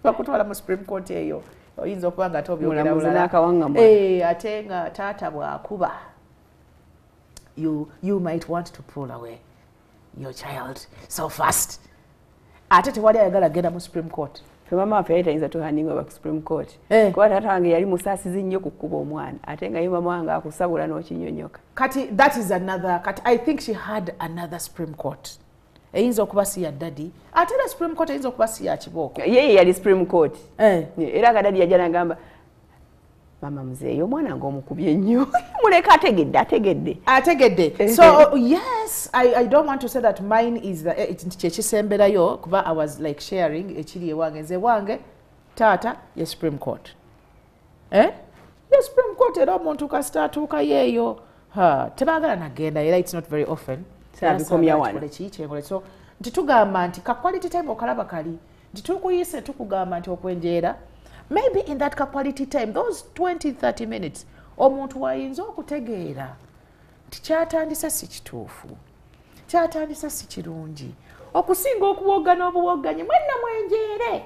Bakutwala mu Supreme Court eyo oyinza okuba nga tobyogera bulala. Ate nga taata bw'akuba, you might want to pull away your child so fast. Ate tewali ayagala agenda mu Supreme Court. Fe mama waffe yayitayinza tuhandinga ba Supreme Court. Kuba taata wange yali musaasizi nnyo ku kkuba omwana. Ate nga ye mama wange akusabula n'okinyonyoka. Kati that is another, kati I think she had another Supreme Court. Eyinza okuba si ya daddy. Ate la Supreme Court eyinza okuba si ya kibooko. Ye yali Supreme Court. Era nga daddy yajja n'agamba mama mzee omwana ng'omukubye nnyo. Muleka ategedde. So yes, I don't want to say that mine is the kyekisemberayo kuba I was like sharing ekiri ewange nze wange taata ye Supreme Court. Ye Supreme Court era omuntu kasita atuuka yeeyo tebaagala nagenda era it's not very often. Sabikomya wana. So nti tugamba nti ka quality time okalaba kali nti tukuyise tukugamba nti okwenjeera maybe in that quality time those 20-30 minutes omuntu wayinza okutegeera nti kyatandisa si kituufu, kyatandisa si kirungi, okusinga okuwogana obuwoganye mwenna mwenjeere,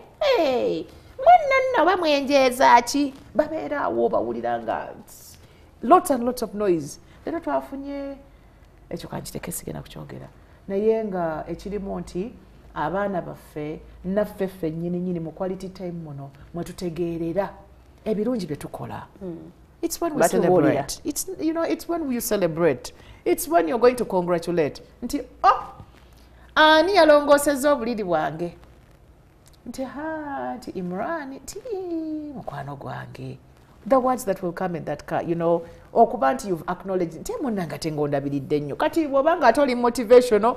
mwenna nno bamwenjeeza ki, babeera awo bawulira nga lots and lots of noise. Leero twafunye ekyo kankiteke sigenda kukyogera naye nga ekirimu nti abaana baffe naffe ffennyini mu quality time muno mwe tutegeerera ebirungi bye tukola. It's when we celebrate. It's, you know, it's when you celebrate. It's when you're going to congratulate. Nti, ani yalongoosezza obuliri bwange. Nti, nti Imran, nti mukwano gwange. The words that will come in that car, you know, okuba nti you've acknowledged, nti munnanga tengondabiridde nnyo. Kati bw'obanga atoli motivational,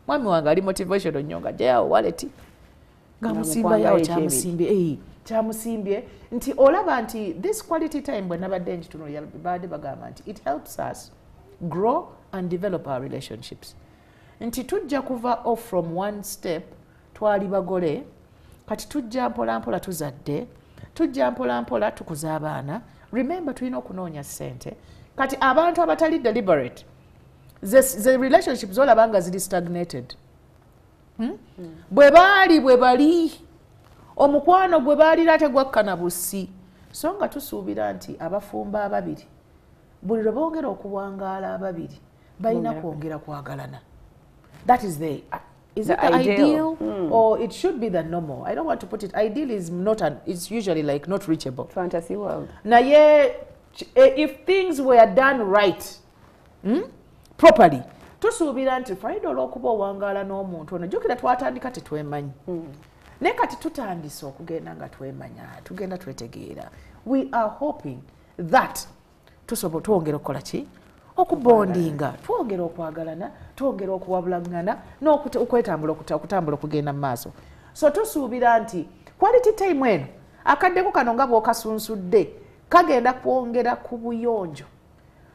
mwami wange ali motivational nnyo nga jayawo wallet. Nga musimba yawo kyamusimbye nti olaba nti this quality time bwe nabadde nkitunulira baadde bagamba nti it helps us grow and develop our relationships. Nti tujja kuva off from one step twali bagole kati tujja mpola mpola tuzadde, tujja mpola mpola tukuza abaana. Remember tulina okunoonya ssente. Kati abantu abatali deliberate, the relationships olaba nga ziri stagnated. Bwe bali omukwano gwe baalira tegwakkana busi. So nga tusuubira nti abafumba ababiri buli lwe boongera okuwangaala ababiri balina kwongera kwagalana. That is the is it the ideal or it should be the normal? I don't want to put it. Ideal is not it's usually like not reachable. Fantasy world. Naye if things were done right, properly, tusuubira nti faida olw'okuba owangaala n'omuntu ono jjukira twatandika tetwemanyi. Naye kati tutandise okugenda nga twemanya, tugenda twetegeera. We are hoping that twongera okukola ki? Okubondinga, twongera okwagalana, twongera okuwabulangana, n'okutambula okugenda mu maaso. So tusuubira nti quality time eno akaddeko kano nga bw'okasunsudde kagenda kwongera ku buyonjo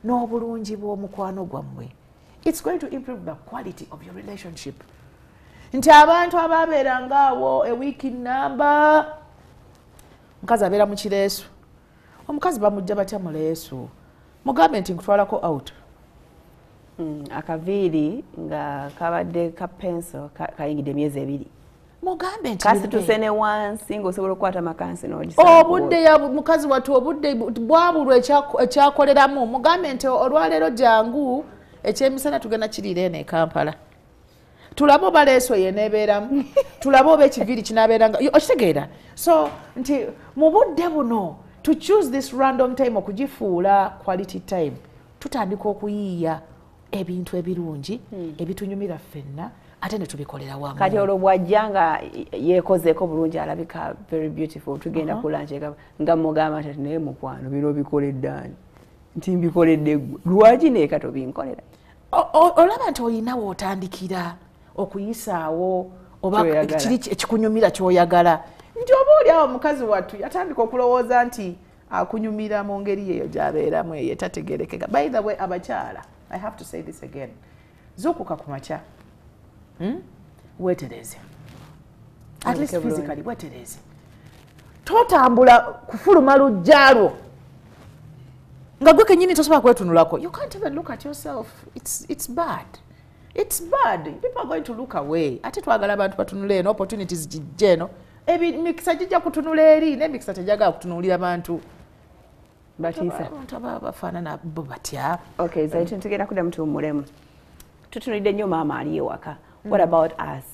n'obulungi bw'omukwano gwammwe. It's going to improve the quality of your relationship. Nti abantu ababeeranga awo ewiiki nnamba mukazi abeera mu kireesu, omukazi bamujja batya mu leesu, mugambe nti nkutwalako out. Akaviiri nga kabadde ka penso kayingidde emyezi 2. Mugambe nti kasi tusene wansi ng'osobola okukwata makansi obudde mukazi wattu obudde bwabulwa ekyakoleramu. Mugambe nti olwaleero jangu ekyemisana tugenda kiriira eno e Kampala. Tulabe oba leeso yeneebeeramu, tulabe oba ekiviiri kinaabeeranga, okitegeera. So nti mu budde buno to choose this random time okugifuula quality time, tutandika okuyiiya ebintu ebirungi ebitunyumira ffenna ate ne tubikolera wamu. Kati olwo bw'ajja nga yeekozeeko bulungi alabika very beautiful, tugenda kulanca nga mugamba nti naye mukwano bino bikoledde ani? Nti mbikoledde ggwe, lwaki neeka tobinkolera? Olaba nti olinawo otandikira okuyisaawo oba kiri ekikunyumira ky'oyagala. Nti oba oliawo omukazi wattu yatandika okulowooza nti akunyumira mu ngeri yeeyo gy'abeeramu eyo etategerekeka. By the way, abakyala, I have to say this again. Zuukuka ku makya. Weetereze. At least physically, weetereze. Totambula kufuluma lujjaalwo. Nga gwe kennyini tosobola kwetunulako. You can't even look at yourself. It's bad. It's bad. People are going to look away. Ate twagala abantu batunule eno, opportunities jijja eno. Emikisa gijja kutunula eri, n'emikisa tejagala kutunuulira bantu. Batiisa. Abantu bafaanana bo batya. Okay, zaidi tugenda kudda mu tuwummulemu. Tutunulidde nnyo maama ali ewaka. What about us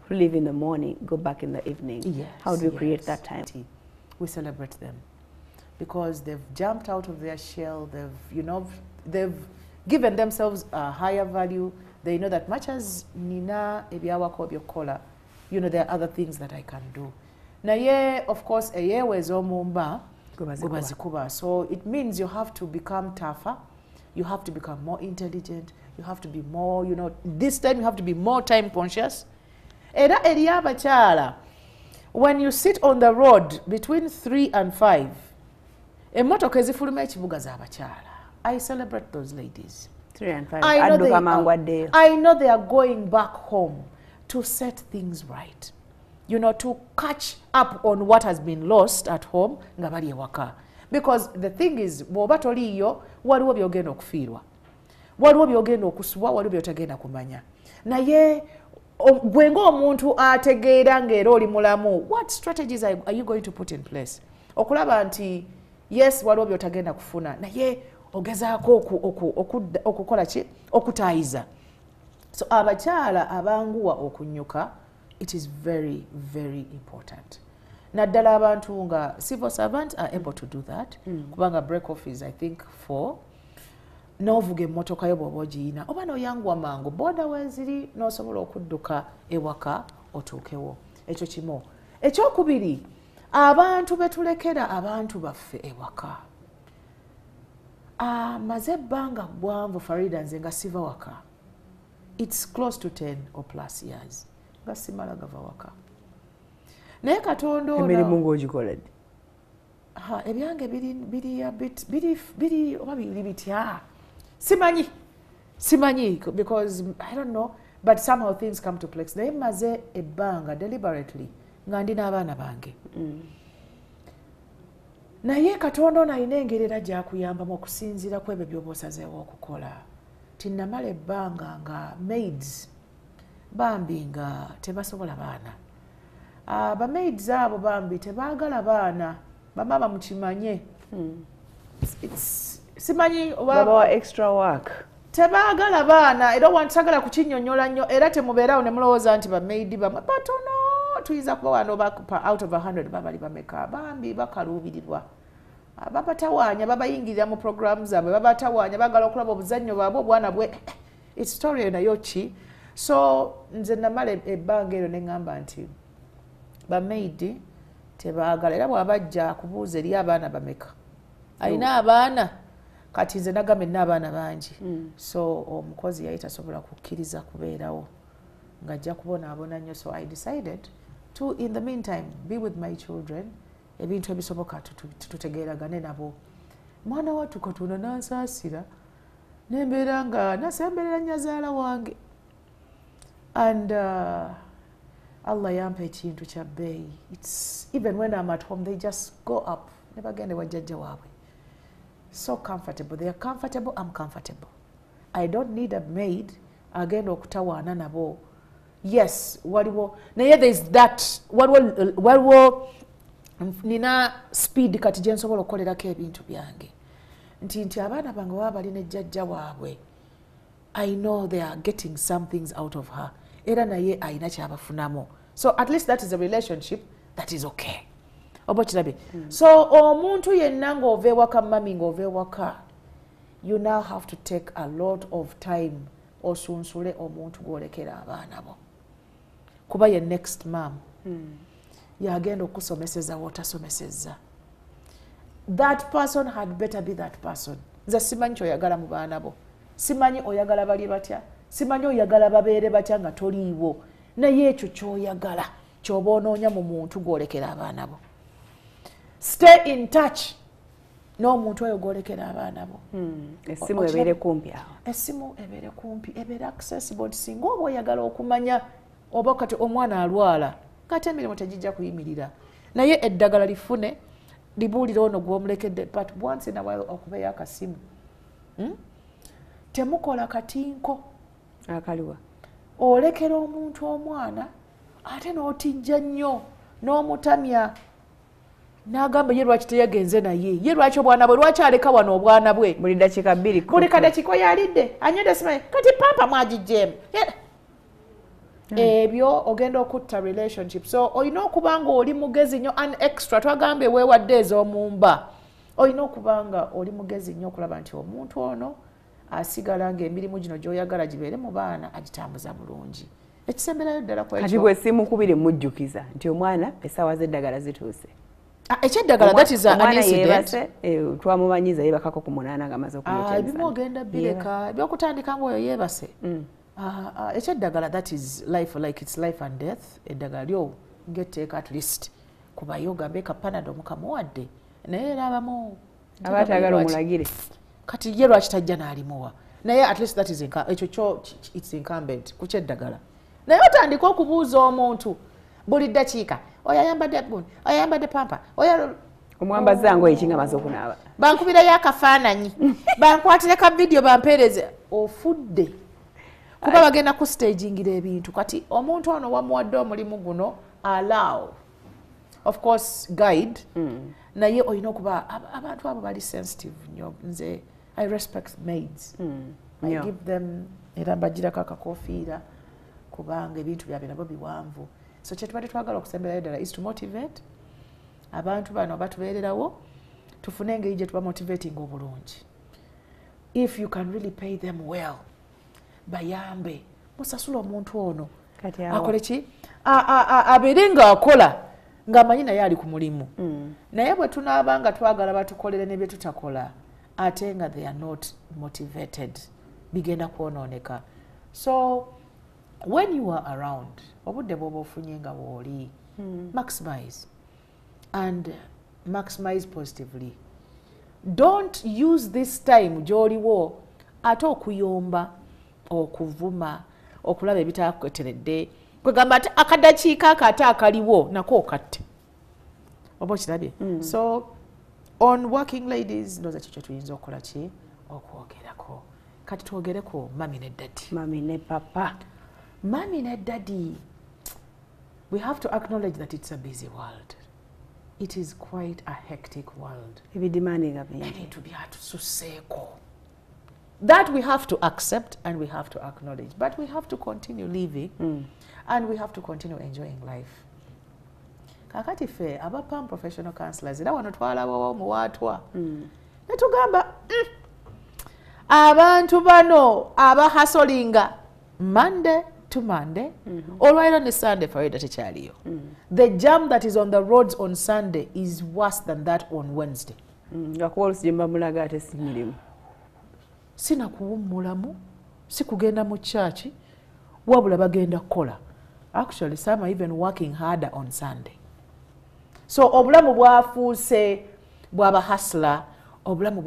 who leave in the morning, go back in the evening. Yes, How do you create that time? We celebrate them because they've jumped out of their shell. They've given themselves a higher value. They know that much as nina ebyawako byokola, there are other things that I can do. Naye, of course, eyewezo mumba gubazikuba. So it means you have to become tougher. You have to become more intelligent. You have to be more, this time you have to be more time conscious. Era eriya abachala, when you sit on the road between 3 and 5, emmotoka ezifuluma ekibuga z'abachala. I celebrate those ladies. 3 and 5. I know they are going back home to set things right. To catch up on what has been lost at home nga bali ewaka. Because the thing is, bw'oba toliiyo waliwo by'ogenda okufiirwa, waliwo by'ogenda okusubwa, waliwo by'otagenda kumanya. Naye gwe ng'omuntu ategeera ng'era oli mulamu, what strategies are you going to put in place? Okulaba nti yes, waliwo by'otagenda kufuna, naye ogezaako okukola ki? Okutaayiza. So abakyala abanguwa okunnyuka, it is very, very important. Naddala abantu nga civil servants are able to do that. Kubanga break off is I think 4. N'ovuga emmotoka yo bw'oba ogiyina oba n'oyanguwa mangu boda weziri n'osobola okudduka ewaka otuukewo. Ekyo kimu. Ekyokubiri, abantu betulekera abantu baffe ewaka. Maze ebbanga ggwanvu Farida nze nga siva waka. It's close to 10 or plus years. Nga simala gava waka. Naye Katonda ono emirimu ng'ogikoledde? Ebyange biri oba biri bitya? Simanyi because I don't know, but somehow things come to place. Naye maze ebbanga deliberately nga ndi n'abaana bange. Naye Katonda ono alina engeri era gy'akuyambamu okusinziira ku ebyo by'oba osazeewo okukola. Tinnamala ebbanga nga maids bambi nga tebasobola baana. Bamaids abo bambi tebaagala baana. Bamama mukimanye. Simanyi babawa extra work. Tebaagala baana era wantisagala kukinnyonnyola nnyo era temubeerawo ne mulowooza nti bamaidi batono tuyinza kuba wano out of 100 babali bameka bambi bakaluubirirwa. Babatawaanya babayingirira mu programs zaabwe babatawaanya bagala okulaba obuzannyo bwabwe obwana bwe story nayo ki. So nze namala ebbanga eryo ne ŋŋamba nti bamaidi tebaagala era bw'abajja kubuuza eri abaana bameka alina abaana kati nze nagambe nina abaana bangi. So omukozi yali tasobola kukkiriza kubeerawo ng'ajja kubonaabona nnyo. So I decided to in the meantime be with my children. Ebintu ebisoboka tutegeeragane nabo. Mwana wattu Katonda n'ansaasira nembeera nga nasemberera nnyazaala wange and Allah yampa ekintu kya bbeeyi. It's even when I'm at home they just go up ne bagende wa jjajja waabwe. So comfortable. They are comfortable, I'm comfortable. I don't need a maid agenda okutawaana nabo. Yes, waliwo naye there is that waliwo nina speed kati gye nsobola okukolerako ebintu byange nti abaana bange baba balina ejjajja waabwe. I know they are getting some things out of her era naye ayina kyabafunamu. So at least that is a relationship that is okay. Oba kirabe. So omuntu yenna ng'ova ewaka mami ng'ova ewaka, you now have to take a lot of time osunsule omuntu gw'olekera abaana bo kuba ye next mom. Yagenda okusomeseza w'otasomesezza. That person had better be that person. Nze simanyi kyoyagala mu baana bo, simanyi oyagala bali batya, simanyi oyagala babeere batya nga toliiwo, naye ekyo kyoyagala ky'oba onoonya mu muntu gw'olekera abaana bo. Stay in touch n'omuntu oyo gw'olekera abaana bo. Essimu ebeere kumpi awo. Essimu ebeere kumpi, ebeere accessible. Singa oba oyagala okumanya oba kati omwana alwala kati emirimu tegijja kuyimirira naye eddagala lifune libuulira ono gw'omulekedde, but once in a while okubeeyo akasimu. Temukola katinko akaliwa olekera omuntu omwana ate n'otijja nnyo n'omutamya n'agamba ye lwaki teyagenze naye, ye lwaki obwana bwe lwaki aleka wano obwana bwe buli dakiika 2 buli kadakiiko yalidde anywedde simanyi kati pampa mwagijjeemu. ebyo ogenda okutta relationship. So olina okuba nga oli mugezi nnyo an extra twagambe weewadde ez'omumba. Olina okuba nga oli mugezi nnyo okulaba nti omuntu ono asigala ng'emirimu gino gy'oyagala gibeere mu baana agitambuza bulungi. Ekisemberayo ddala ku ekyo. Kati bwe simukubire mujjukiza nti omwana essaawa z'eddagala zituuse. Ekyeddagala that is an incident. Twamumanyiza yeebakako ku 8 ng'amaze okumutya. Ebimu ogenda bireka ebyokutandika ng'oyo yeebase. Ekyeddagala that is life, like it's life and death. Eddagala lyo ngetteeka at least kubayo ogambe kapanado mukamuwadde naye era abamu abaatagala omulagire kati ye lwaki tajja n'alimuwa naye at least that is ekyo kyo it's incumbent ku kyeddagala naye otandika okubuuza omuntu buli ddakiika oyo ayambadde bbuni oyo ayambadde pampa oyo omwambaza ngo ekinga maze okunaaba bankubirayo akafaananyi bankwatire ka vidiyo bampeereze ofudde kuba bagenda ku stagingira ebintu kati omuntu ono wamuwadde omulimu guno allow of course guide naye olina okuba abantu abo bali sensitive nnyo nze I respect maids I give them era mbagirako akakofiira kubanga ebintu byabwe nabo biwanvu so kye tubadde twagala okusemberayo ddala is to motivate abantu bano batubeererawo tufune engeri gye tuba motivating obulungi if you can really pay them well bayambe musasula omuntu ono akole ki abeere ng'akola ng'amanyi naye ali ku mulimu naye bwe tunaaba nga twagala batukolere ne bye tutakola ate nga they are not motivated bigenda kwonooneka so when you are around obudde bw'oba ofunye nga bw'oli maximize and maximize positively don't use this time gy'oliwo ate okuyomba okuvuma okulaba ebitaakweteredde kwegamba ati akadakiika akate akaliwo nako okatte oba okirabye so on working ladies ndoza kikyo tuyinza okukola ki okwogerako kati twogereko mami ne dadi mami ne papa mami ne dadi we have to acknowledge that it's a busy world it is quite a hectic world ebidimandinga bingi ebintu byatususseeko that we have to accept and we have to acknowledge but we have to continue living and we have to continue enjoying life kakati fe aba PAM professional counselors era wano twalabawo muwaatwa netugamba abantu bano abahasolinga Monday to Monday olwairo ne Sunday faida tekyaliyo the jam that is on the roads on Sunday is worse than that on Wednesday ngakuba olusijemba mulaga ate si mirimu sina kuwummulamu si kugenda mu church wabula bagenda kukola actually some are even working harder on Sunday so obulamu bwafuuse bwaba hustler obulamu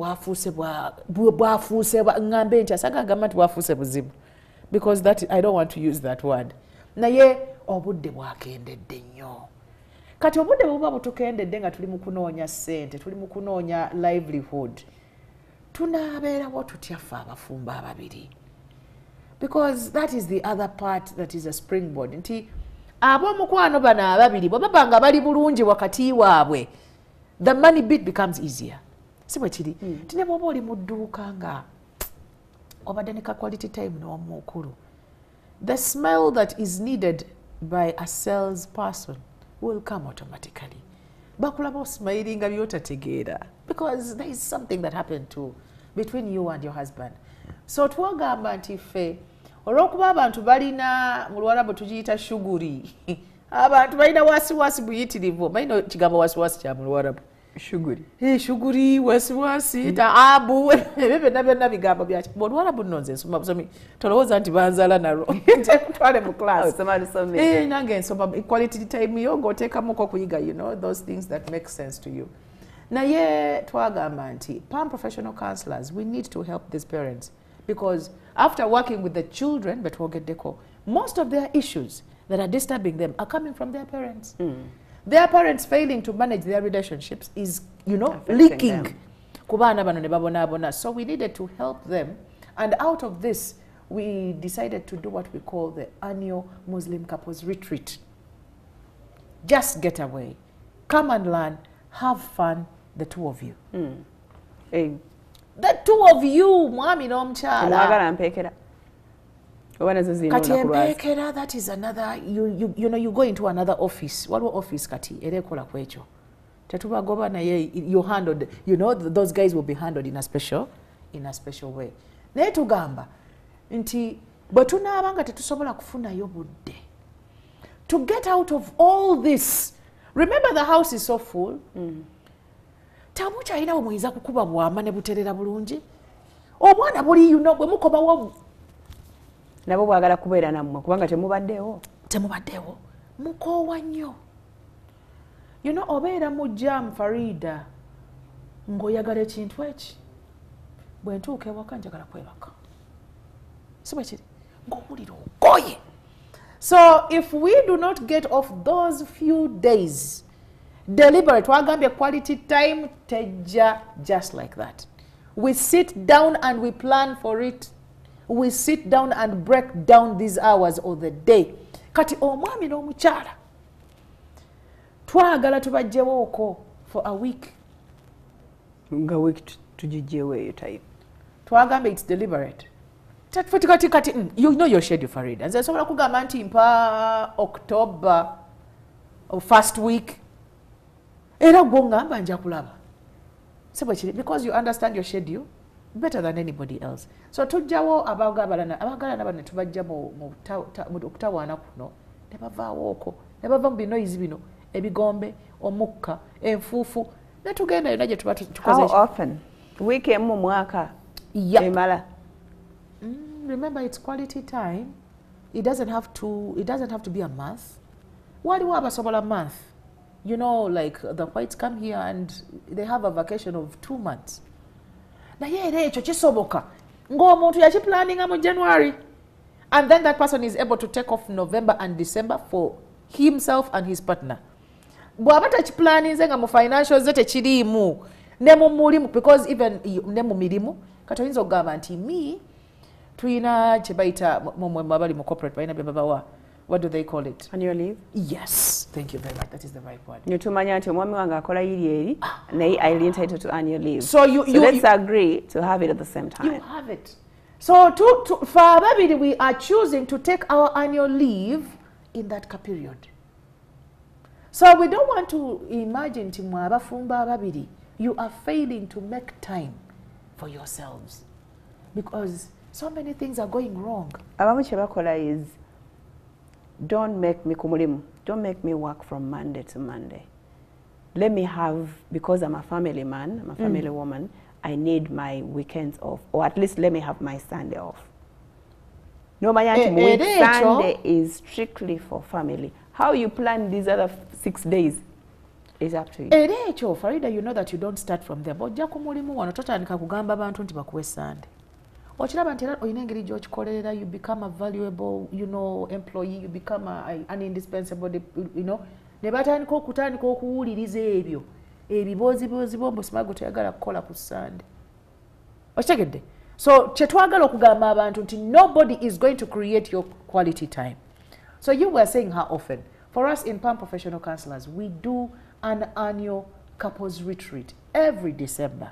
bwafuuse ngambe nti asagagamba nti bwafuuse buzibu because that I don't want to use that word naye obudde bwakendedde nnyo kati obudde buba butukendedde nga tuli mu kunoonya ssente tuli mu kunoonya livelihood tunaabeerawo tutya ffe abafumba ababiri because that is the other part that is a springboard nti ab'omukwano bano ababiri bwe baba nga bali bulungi wakati waabwe the money bit becomes easier si bwe kiri nti ne bw'oba oli mu dduuka nga obadde ne ka quality time n'omukulu the smell that is needed by a sales person will come automatically bakulaba osmilinga byotategeera because there is something that happened to between you and your husband so twagamba nti ffe olw'okuba abantu balina mu Luwarabu tugiyita shuguri abantu balina wasiwasi buyitirivu balina kigambo wasiwasi kya mu Luwarabu shuguri shuguri wasiwasi taabu ebyo byonna bigambo byaki mu Luwarabu nonze nsoma busomi tolowooza nti banzala nalwo twale mu class nange nsoma quality time yo ng'oteekamuko kuyiga you know those things that make sense to you naye twagamba nti PAM professional counselors we need to help these parents because after working with the children betwogeddeko most of their issues that are disturbing them are coming from their parents their parents failing to manage their relationships is you know leaking ku baana bano ne babonaabona so we needed to help them and out of this we decided to do what we call the annual Muslim couples retreat just get away come and learn have fun the two of you the two of you mwami n'omukyala mwagala mpeekera kati empeekera, that is another, you know, you go into another office. Waliwo office kati era ekola ku ekyo. Tetubagoba naye you handled, you know, those guys will be handled in a special way. Naye tugamba nti bwe tunaaba nga tetusobola kufunayo budde to get out of all this. Remember, the house is so full. Tamukyalina bwe muyinza kukuba bwama ne buterera bulungi. Obwana buli, you know, bwe mukobawo nabo bwagala kubeera nammwe kubanga temubaddeewo mukoowa nnyo. You know, obeera mu jam Farida ng'oyagala ekintu eki bwe ntuuka ewaka njagala kwebaka si bwe kiri ng'owulira ogoye. So if we do not get off those few days deliberate, twagambye quality time tejja just like that. We sit down and we plan for it. We sit down and break down these hours of the day. Kati omwami n'omukyala twagala tubajjewooko for a week. Nga week tugijjewo eyo time. Twagambe it's deliberate. Kati you know your schedule Farida. Nze nsobola kugamba nti mpa October first week. Era gwo ngamba nja kulaba. Because you understand your schedule better than anybody else. So tujjawo abagalana bano tubajja mu okutawaana kuno ne bavaawooko ne bava mu binoyizi bino ebigombe omukka enfuufu ne tugenda yonna gye tuba tukoze. How often? Week emu mwaka emala. Remember, it's quality time. It doesn't have to be a month. Waliwo abasobola month. You know, like the whites come here and they have a vacation of 2 months. Naye era ekyo kisoboka ng'omuntu yakiplanninga mu January, and then that person is able to take off November and December for himself and his partner. Bw'aba takiplaninze nga mu financials ze tekiriimu ne mu mulimu, because even ne mu mirimu kati oyinza okugamba nti me tuyina kye bayita mwe abali mu corporate bayina bye babawa. What do they call it? Annual leave? Yes, thank you very much. That is the right word. Tumanya nti omwami wange akola yiri eri naye I entitled to annual leave. So let's agree to have it at the same time. You have it. So for babiri, we are choosing to take our annual leave in that period. So we don't want to imagine nti mwe abafumba babiri you are failing to make time for yourselves because so many things are going wrong. Abamu kye bakola is don't make me kumulimu. Don't make me work from Monday to Monday. Let me have, because I'm a family man, I'm a family woman, I need my weekends off, or at least let me have my Sunday off. No, my Sunday is strictly for family. How you plan these other 6 days is up to you. Erecho, Farida, you know that you don't start from there. But jakumulimu wano totandika kugamba abantu nti bakuwe Sunday. Ochiraba nti oyina engeri gy'okikolera, you become a valuable, you know, employee, you become an indispensable, you know. Ne batandika okuwuliriza ebyo ebiboozi bombosimago teyagala kukola ku Sunday. Okitegedde? So kye twagala okugamba abantu nti nobody is going to create your quality time. So you were saying how often. For us in PAM Professional Counselors, we do an annual couples retreat every December.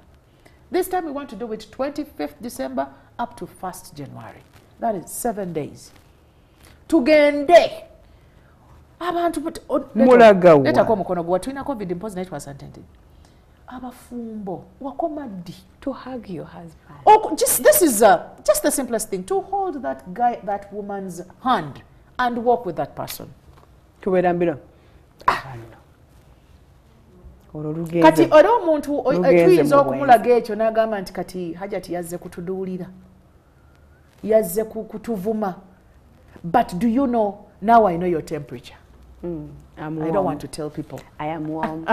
This time we want to do it 25th December up to 1st January. That is 7 days. Tugende. Abantu mulagawa. Leta kwa mukono gwa tulina COVID impose night was attended. Abafumbo wakomadi to hug your husband. Oh, this is just the simplest thing, to hold that guy, that woman's hand and walk with that person. Kuberambira. Kati oro omuntu tuyinza okumulaga ekyo n'agamba nti kati hajati yazze kutuduulira, yazze kutuvuma. But do you know, now I know your temperature. I don't want to tell people. I am warm.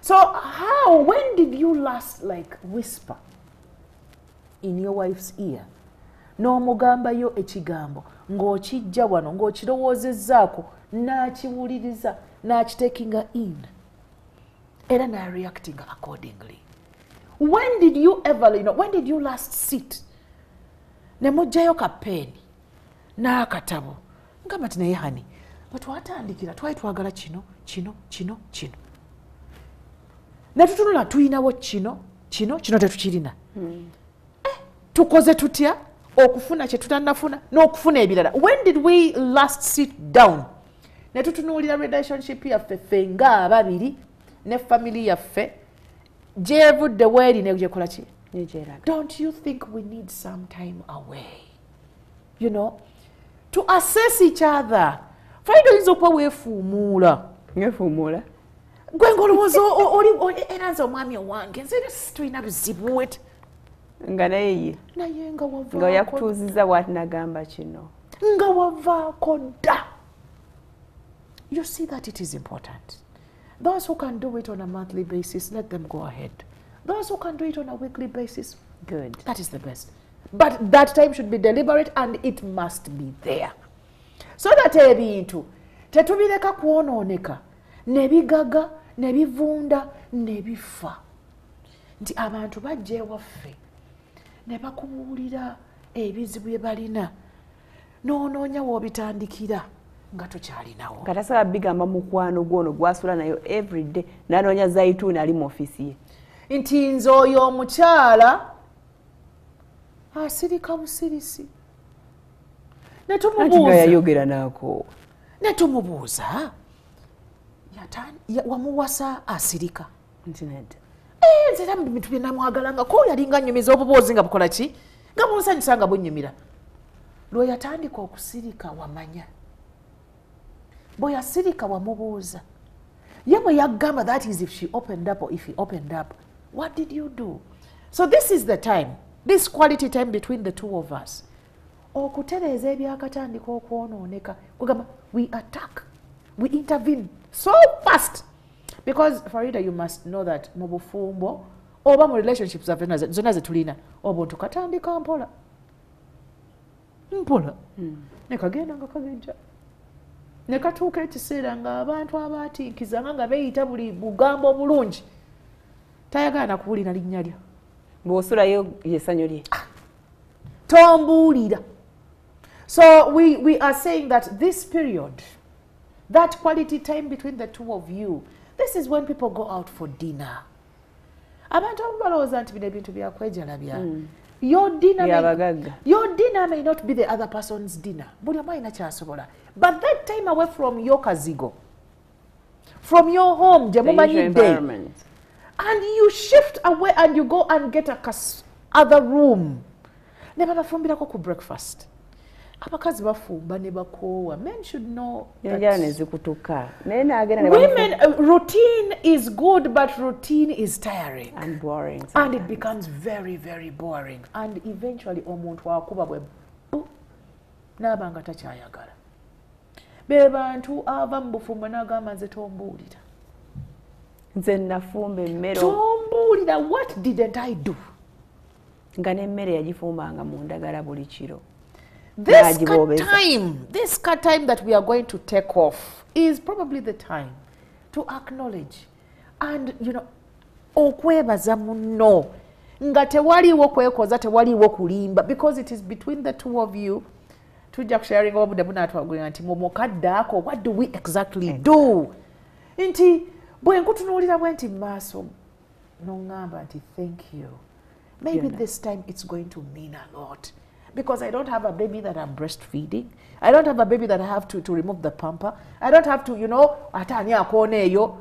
So how, when did you last like whisper in your wife's ear? N'omugamba yo ekigambo ng'okijja wano ng'okirowoozezzaako n'akiwuliriza n'akitekinga in era n'areacting accordingly. When did you ever, you know, when did you last sit ne mujjayo kapeeni n'akatabo ngamba ti naye hani bwe twatandikira twali twagala kino ne tutunula tuyinawo kino tetukirina. Tukoze tutya okufuna kye tutannafuna n'okufuna ebirala. When did we last sit down ne tutunuulira relationship yaffe ffe ng'ababiri ne family yaffe gyevudde weeri ne gyekola ki? Don't you think we need some time away, you know, to assess each other? Friday oyinza okuba weefuumuula. Ngefuumuula? Gwe ng'olowooza oli era nze omwami owange nze tulina buzibu wet. Nga naye nga wavaako. Nga yakutuuzizza bw'ati nagamba kino. Nga wavaako dda. You see that it is important. Those who can do it on a monthly basis, let them go ahead. Those who can do it on a weekly basis, good. That is the best. But that time should be deliberate and it must be there. So that ebintu tetubireka kwonooneka ne bigaga ne bivunda ne bifa. Nti abantu bajja ewaffe ne bakubuulira ebizibu bye balina n'onoonya w'obitandikira nga tokyalinawo. Katasaba bigamba mukwano gwono gwasula nayo everyday n'anoonya Zaituni ali mu ofisi ye. Nti nze oyo omukyala asirika busirisi. Yayogera naako. Ne tumubuuza wamuwasa asirika. Nze era bintu bye namwagalanga ko yalinga nnyumiza obuboozi nga bukola ki? Nga bunsanyusa nga bunnyumira. Lwe yatandika okusirika wamanya. Bwe yasirika wamubuuza. Ye bwe yagamba that is if she opened up or if he opened up. What did you do? So this is the time, this quality time between the two of us. Okutereeza ebyakatandika okwonooneka. Kugamba we attack, we intervene so fast. Because Farida, you must know that mu bufumbo oba mu relationships zonna ze tulina obuntu katandika mpola. Mpola. Ne kagenda nga kagejja. Ne katuuka ekiseera nga abantu abaatiikizanga nga beeyita buli bugambo bulungi. Tayagala na kuwulira linnya lyo. Bw'osulayo y'essanyu lye. Tombuulira. So we are saying that this period, that quality time between the two of you, this is when people go out for dinner. Abantu balowooza nti bino ebintu byakwejalabya. Your dinner may not be the other person's dinner. Buli omu alina ky'asobola. But that time away from your kazigo, from your home, the environment, and you shift away and you go and get other room. Ne babafumbirako ku breakfast. Abakazi bafumba ne bakoowa. Men should know that women, routine is good, but routine is tiring. And boring. Sometimes. And it becomes very, very boring. And eventually, omuntu akuba bwe n'abanga takyayagala. Be bantu ava mu bufumbo n'agamba nze tombuulira. Nze nafumba emmere. Tombuulira, what didn't I do? Nga n'emmere yagifumbanga mu ndagala buli kiro. This cut time that we are going to take off is probably the time to acknowledge and, you know, okwebaza munno nga tewaliwo kwekoza tewaliwo kulimba, because it is between the two of you. Tujja sharing Obudde bunatwagulira nti mu mukadde ako what do we exactly do? Nti bwe nkutunuulira bwe nti maaso n'oŋŋamba nti thank you. Maybe this time it's going to mean a lot. Because I don't have a baby that I'm breastfeeding. I don't have a baby that I have to remove the pamper. I don't have to, you know, atani akone yo.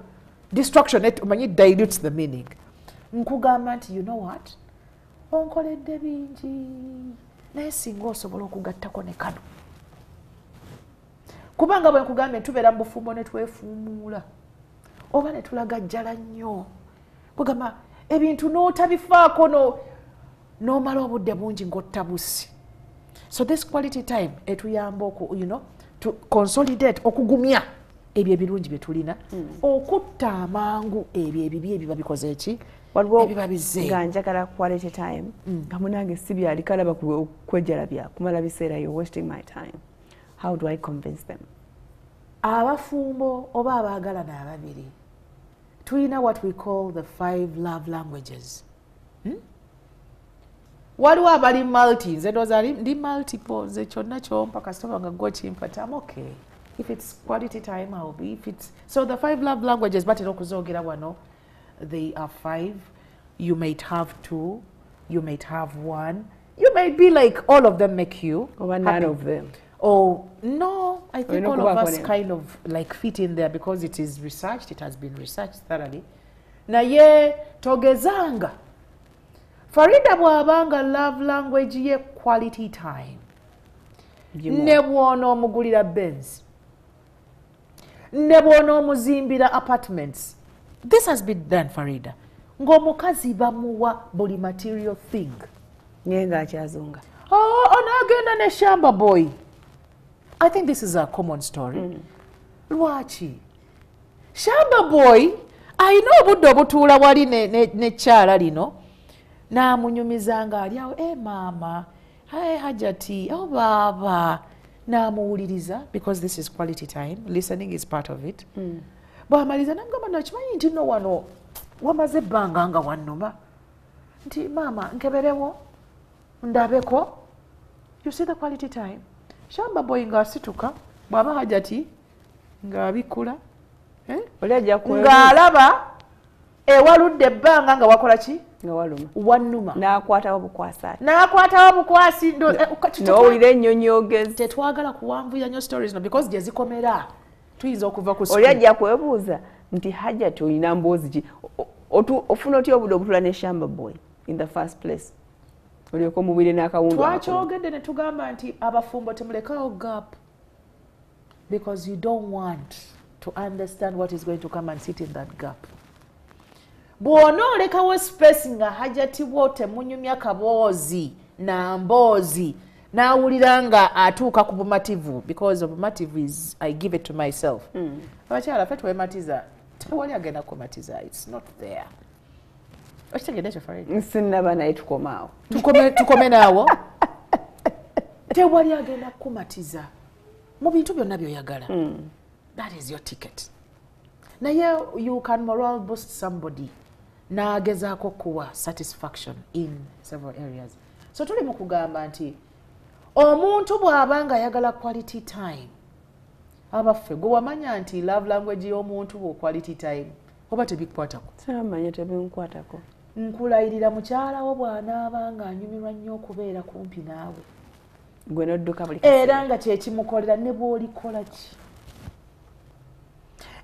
Distraction, it dilutes the meaning. Nkugamba nti, you know what? Onkoledde bingi. Naye singa osobola okugattako ne kano. Kubanga bwe nkugambye tubeera mu bufumbo ne twefuumuula. Oba ne tulaga jjala nnyo. Kugamba ebintu n'otabifaako n'omala obudde bungi ng'otta busi. So this quality time etuyamba you know, to consolidate okugumya ebyo ebirungi bye tulina, okutta amangu ebyo ebibi ebiba bikoze eki ebiba bizze. Nga njagala quality time nga munange si byali kalaba kwejalabya kumala biseera you're wasting my time. How do I convince them? Abafumbo oba abaagalana ababiri tulina what we call the 5 love languages. Waliwo abali multi, nze ndowooza ndi multiple, nze kyonna kyompa kasitoma nga gwe kimpata, I'm okay. If it's quality time, I'll be. If it's so, the 5 love languages, batera okuzoogera wano, they are 5. You might have 2, you might have 1, You might be like all of them make you Or none of them. Oh, no, I think no all of us kubaako kind of like fit in there because it is researched, it has been researched thoroughly. Naye togezanga. Farida bw'abanga love language ye quality time. Ne bw'ono omugulira Benz. Ne bw'ono omuzimbira apartments. This has been done, Farida. Ng'omukazi bamuwa buli material thing. Nyenga akyazunga. Oh, onagenda ne shamba boy. I think this is a common story. Lwaki? Shamba boy, ayina obudde obutuula wali ne kyala lino. N'amunyumizanga ali awo, mama, hajati, baba. N'amuwuliriza, because this is quality time. Listening is part of it. Bw'amaliza n'amugamba nakimanyi nti no wano wamaze ebbanga nga wannuma. Nti mama, nkeberewo, ndabeko. You see the quality time? Shamba boy ng'asituka, bw'aba hajati, ng'abikula. Ng'alaba, ewaludde ebbanga nga wakola ki? Wannuma. N'akwatawo bukwasi. N'akwatawo bukwasi. N'owulira ennyonyi ogezi. Tetwagala kuwanvuya nnyo stories no because gye zikomera. Tuyinza okuva ku oli ajja kwebuuza nti hajati olina mboozi ki? Ofuna otya obudde obutula ne shamba boy in the first place? Olyoka omubire n'akawundu. Twakyogedde ne tugamba nti abafumbo temulekawo gap because you don't want to understand what is going to come and sit in that gap. Bw'onoolekawo space nga hajati bwo temunyumya kaboozi na mboozi n'awulira nga atuuka ku bumativu because obumativu is I give it to myself. Abakyala ffe twematiza tewali agenda kumatiza, it's not there. Okitegedde ekyo Farida? Sinnaba naye tukomaawo. Tukome naawo. Tewali agenda kumatiza mu bintu byonna by'oyagala. That is your ticket. Naye you can morale boost somebody n'agezaako kuwa satisfaction in several areas. So tuli mu kugamba nti omuntu bw'abanga ayagala quality time, abaffe gwe wamanya nti love language y'omuntu wo quality time oba tebikwatako? Samanya tebinkwatako. Nkulayirira mukyala wo bw'anaabanga anyumirwa nnyo okubeera kumpi naawe. Gwe n'odduka buli kaseera. Era nga kye kimukolera ne bw'olikola ki.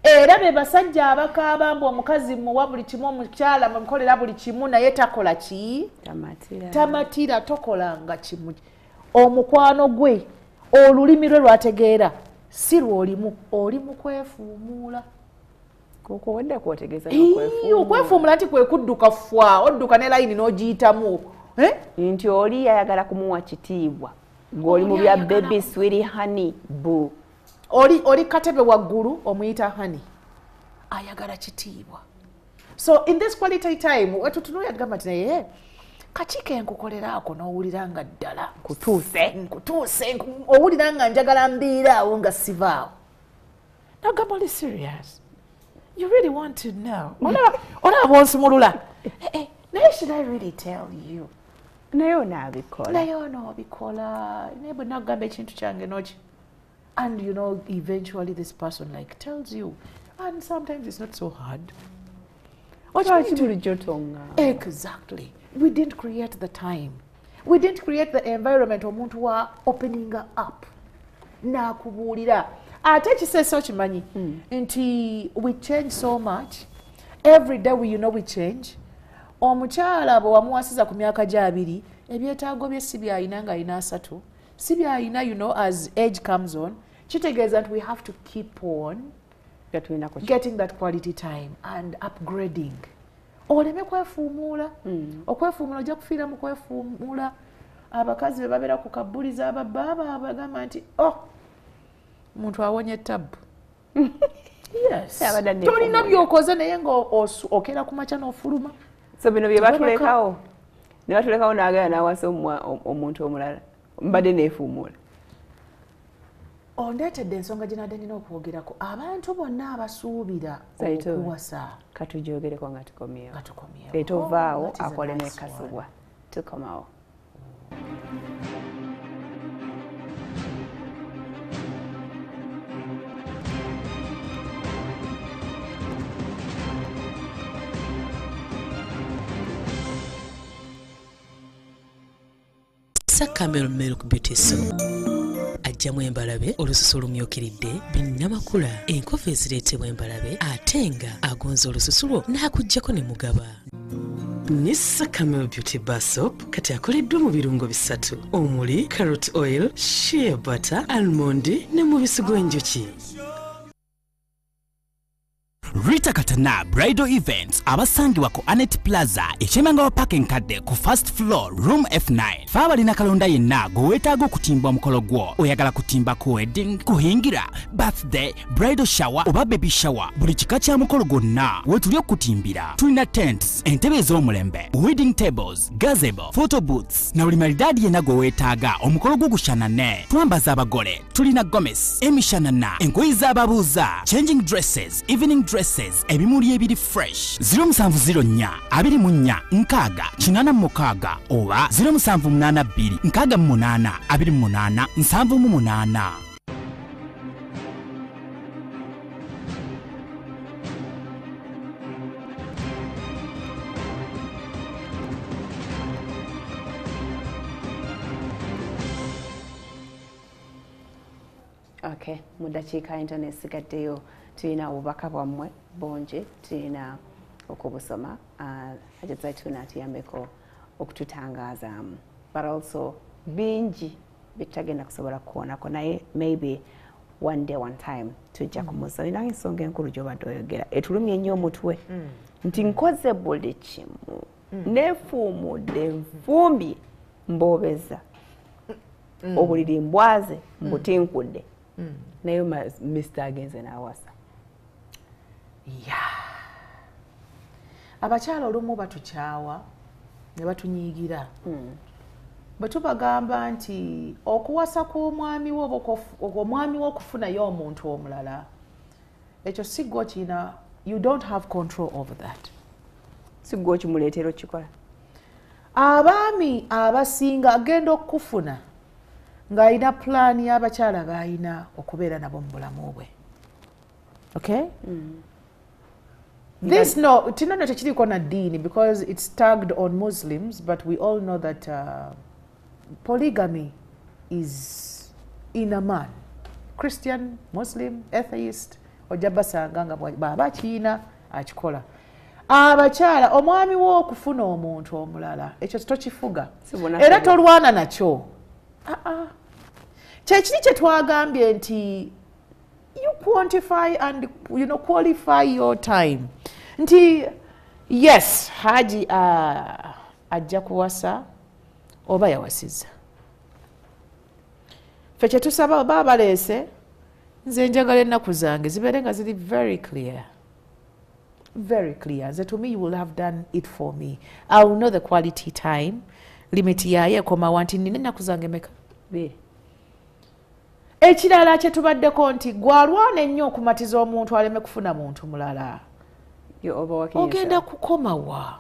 Era be basajja abakaaba mbu omukazi muwa buli kimu, omukyala mukolera buli kimu naye takola ki? Tamatira tokolanga kimu. Omukwano gwe olulimi lwe lwategeera si lw'olimu, oli mu kwefuumuula. Koko wadde kwotegeeza okwefuumula nti kwe kudduka fwa, odduka ne layini n'ogiyitamu. Nti oli yayagala kumuwa kitiibwa. Ng'oli mu bya baby sweetie honey boo. Oli katebe waggulu omuyita honey. Ayagala kitiibwa. So in this quality time, wetutunuya gamba nti naye kakike nkukoleraako n'owulira nga ddala nkutuuse owulira nga njagala mbiiraawo nga sivaawo. Nagamba oli serious. You really want to know. Olaba onsumulula. Naye should I really tell you? Naye onaabikola. Naye onaabikola. Naye bwe nagamba ekintu kyange noki. And you know, eventually this person like tells you. And sometimes it's not so hard. Exactly. We didn't create the time. We didn't create the environment omuntu wa opening up. Nakubuulira. Ate ekiseesa okimanyi nti we change so much. Every day we change. Omukyala bwe wamuwasiza ku myaka gya 2, ebyetaago bye si by'alina ng'alina 3. Si by'alina, as age comes on, kitegeeza nti we have to keep on getting that quality time and upgrading. Oleme kwefuumuula. Okwefuumuula ojja kufiira mu kwefuumuula. Abakazi be babeera ku kabuliza ababba bagamba nti muntu awonye ttabu. Yes. Tolina by'okoze naye ng'okera ku makya n'ofuluma. So bino bye batulekawo. Ne batulekawo n'agenda n'awasa omuntu omulala. Mbadde neefuumuula. Ondeetedde ensonga gye nadde nina okwogerako. Abantu bonna abasuubira okuwasa. Katujoogereko nga tukomyewo. Etovaawo akole n'ekasubwa. Tukomawo. Nissa Camel Milk Beauty Soap ajjamu embalabe olususu olumyukiridde binnamakula enkofu ezireetebwa embalabe ate nga agonza olususu lwo n'akuggyako ne mugaba. Nissa Camel Beauty Bar Soap kati akoleddwa mu birungo bisatu omuli carrot oil, shea butter, almond ne mubisi gw'enjuki. Rita Katana Bridal Events abasangibwa ku Anet Plaza ekyemanga wa parking kadde ku first floor room F9. Faabalina kalonda yenna gweetaaga okutimbwa mukolo gwo oyagala kutimba ku wedding, kuhingira, birthday, bridal shower oba baby shower buli kika kya mukolo gwonna wetuli okutimbira. Tulina tents, entebe ez'omulembe, wedding tables, gazebo, photo booths na buli malidaadi yenna gweetaaga omukolo gwo gushanane. Twambaza abagole tulina gomes, emishanana, engoye z'ababuuza, changing dresses, evening dresses, ebimuli ebiri fresh. 0704 24 nkaaga 86 oba 0782 nkaaga 8 28 78. Okay, mu dakiika ntono esigaddeyo tulina obubaka bwammwe bungi tulina okubusoma Hajji Zaituna atuyambeko okututangazaamu but also bingi bitagenda kusobola kukoonako naye maybe one day one time tujja kumusa. Olina ensonga enkulu gy'obadde oyogera etulumye nnyo omutwe nti nkoze buli kimu neefuumudde nfumbi mboobeza obuliri mbwaze mbutinkudde naye Mr. agenze n'awasa. Abakyala olumu batukyawa ne batunyiigira bwe tubagamba nti okuwasa kw'omwami wo okufunayo omuntu omulala ekyo si gwe kina, you don't have control over that. Si gwe kimuleetera okikola. Abaami abasinga agenda okufuna ng'alina pulaani y'abakyala b'alina okubeera nabo mu bulamu bwe. Okay? This no, tinono tekiriko na dini because it's tagged on Muslims, but we all know that polygamy is in a man. Christian, Muslim, atheist, ojja basanga nga baba kiina akikola. Abakyala omwami wo okufuna omuntu omulala ekyo tokifuga era tolwana nakyo. Kyekiri kye twagambye nti you quantify and qualify your time. Nti yes, Haji ajja kuwasa oba yawasiza. Ffe kye tusaba baba baleese nze njagala ennaku zange zibeere nga ziri very clear. Very clear. So to me, you will have done it for me. I will know the quality time. Limit yaye koma wanti nina ennaku zange meka. Ekirala kye tubaddeko nti gwalwana ennyo okumatiza omuntu aleme kufuna muntu mulala. Ogenda kukoma wa?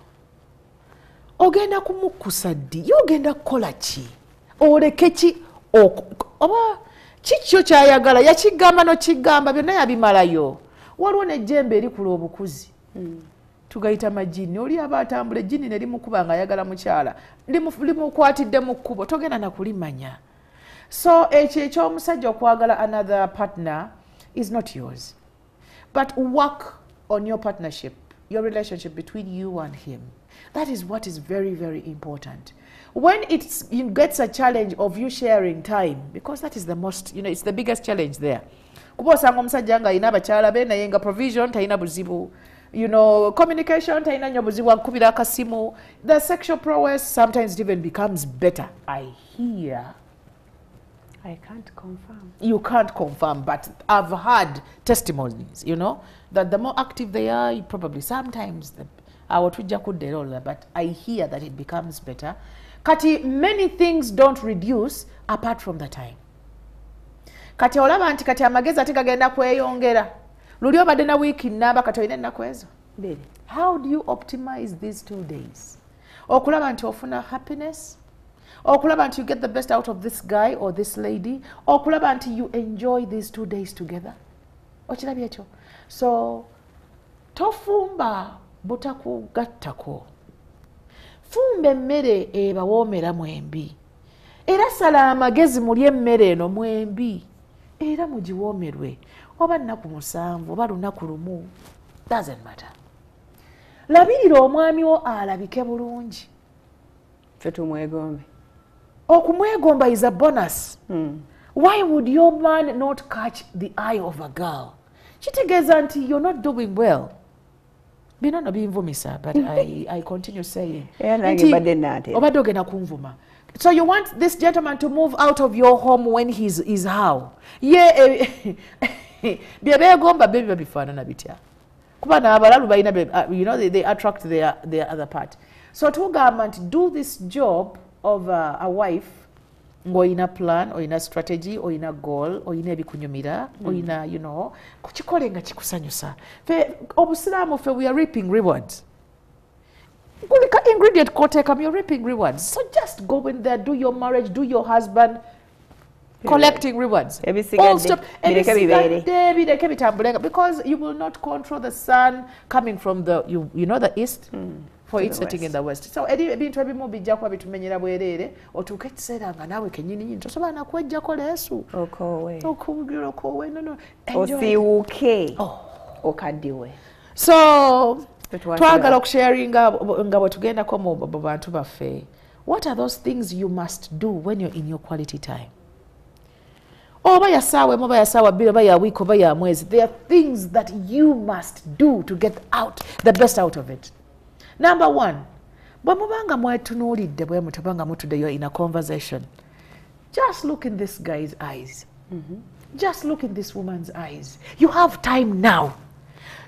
Ogenda kumukkusa ddi? Ogenda kukola ki? Oleke ki? Oba kikyo kyayagala yakigamba nokigamba byonna yabimalayo. Waliwo n'ejjembe erikula obukuzi. Tugayita majini. Oli aba atambula ejjini ne limukuba nga ayagala mukyala. Limukwatidde mu kkubo togenda na kulimanya. So ekyomusajja okwagala another partner is not yours. But work on your partnership, your relationship between you and him. That is what is very, very important. When it gets a challenge of you sharing time, because that is the most, it's the biggest challenge there. Kuba osanga omusajja nga alina abakyala be naye nga provision talina buzibu. Communication talina nnyo buzibu akubira akasimu. The sexual prowess sometimes it even becomes better. I hear. I can't confirm. You can't confirm, but I've heard testimonies, that the more active they are, probably sometimes but I hear that it becomes better. Kati, many things don't reduce apart from the time. Kati olaba nti kati amagezi ate gagenda kweyongera. Luli obadde na wiiki nnamba kati olina ennaku ezo. How do you optimize these 2 days? Okulaba nti ofuna happiness. Okulaba nti you get the best out of this guy or this lady. Okulaba nti you enjoy these 2 days together. Okirabye ekyo. So, tofumba butakugattako. Fumba emmere ebawoomeramu embi. era sala amagezi mulye emmere eno mwembi era mugiwoomerwe oba nnaku 7 oba lunaku lumu doesn't matter labirira omwami wo alabike bulungi ffe tumwegombe okumwegomba is a bonus. Why would your man not catch the eye of a girl? Kitegeeza nti you're not doing well. Bino no binvumisa, but I continue saying. Obadde ogenda kunvuma. So you want this gentleman to move out of your home when he's how? Yeah, bye beegomba biba bifaanana bitya. Kuba n'abalalu balina, you know, they attract their other part. So tugamba nti do this job of a wife ng'oyina plan, oyina strategy, oyina goal, oyina ebikunyumira, oyina, you know, kukikole nga kikusanyusa. Fe obusiraamu fe we are reaping rewards. Kulika ingredient koteekam, you're reaping rewards. So just go in there, do your marriage, do your husband, collecting rewards. All stop. Bireke bitambulenga, because you will not control the sun coming from the you know the east. For it setting in the west. So ebintu ebimu bijja kuba bitumenyera bwerere otuuka ekiseera nga naawe kennyini nyini tosobola nakwejjako leesu okoowe no osiiwuke okaddiwe. So twagala okusharinga nga bwe tugendako mu bantu baffe, what are those things you must do when you're in your quality time? Oba ya saawa emu oba ya saawa bbiri oba ya wiiki oba ya mwezi, there are things that you must do to get the best out of it. Number 1, bwe mubanga mwetunuulidde bwe mutubanga mutuddeyo in a conversation, just look in this guy's eyes. Just look in this woman's eyes. You have time now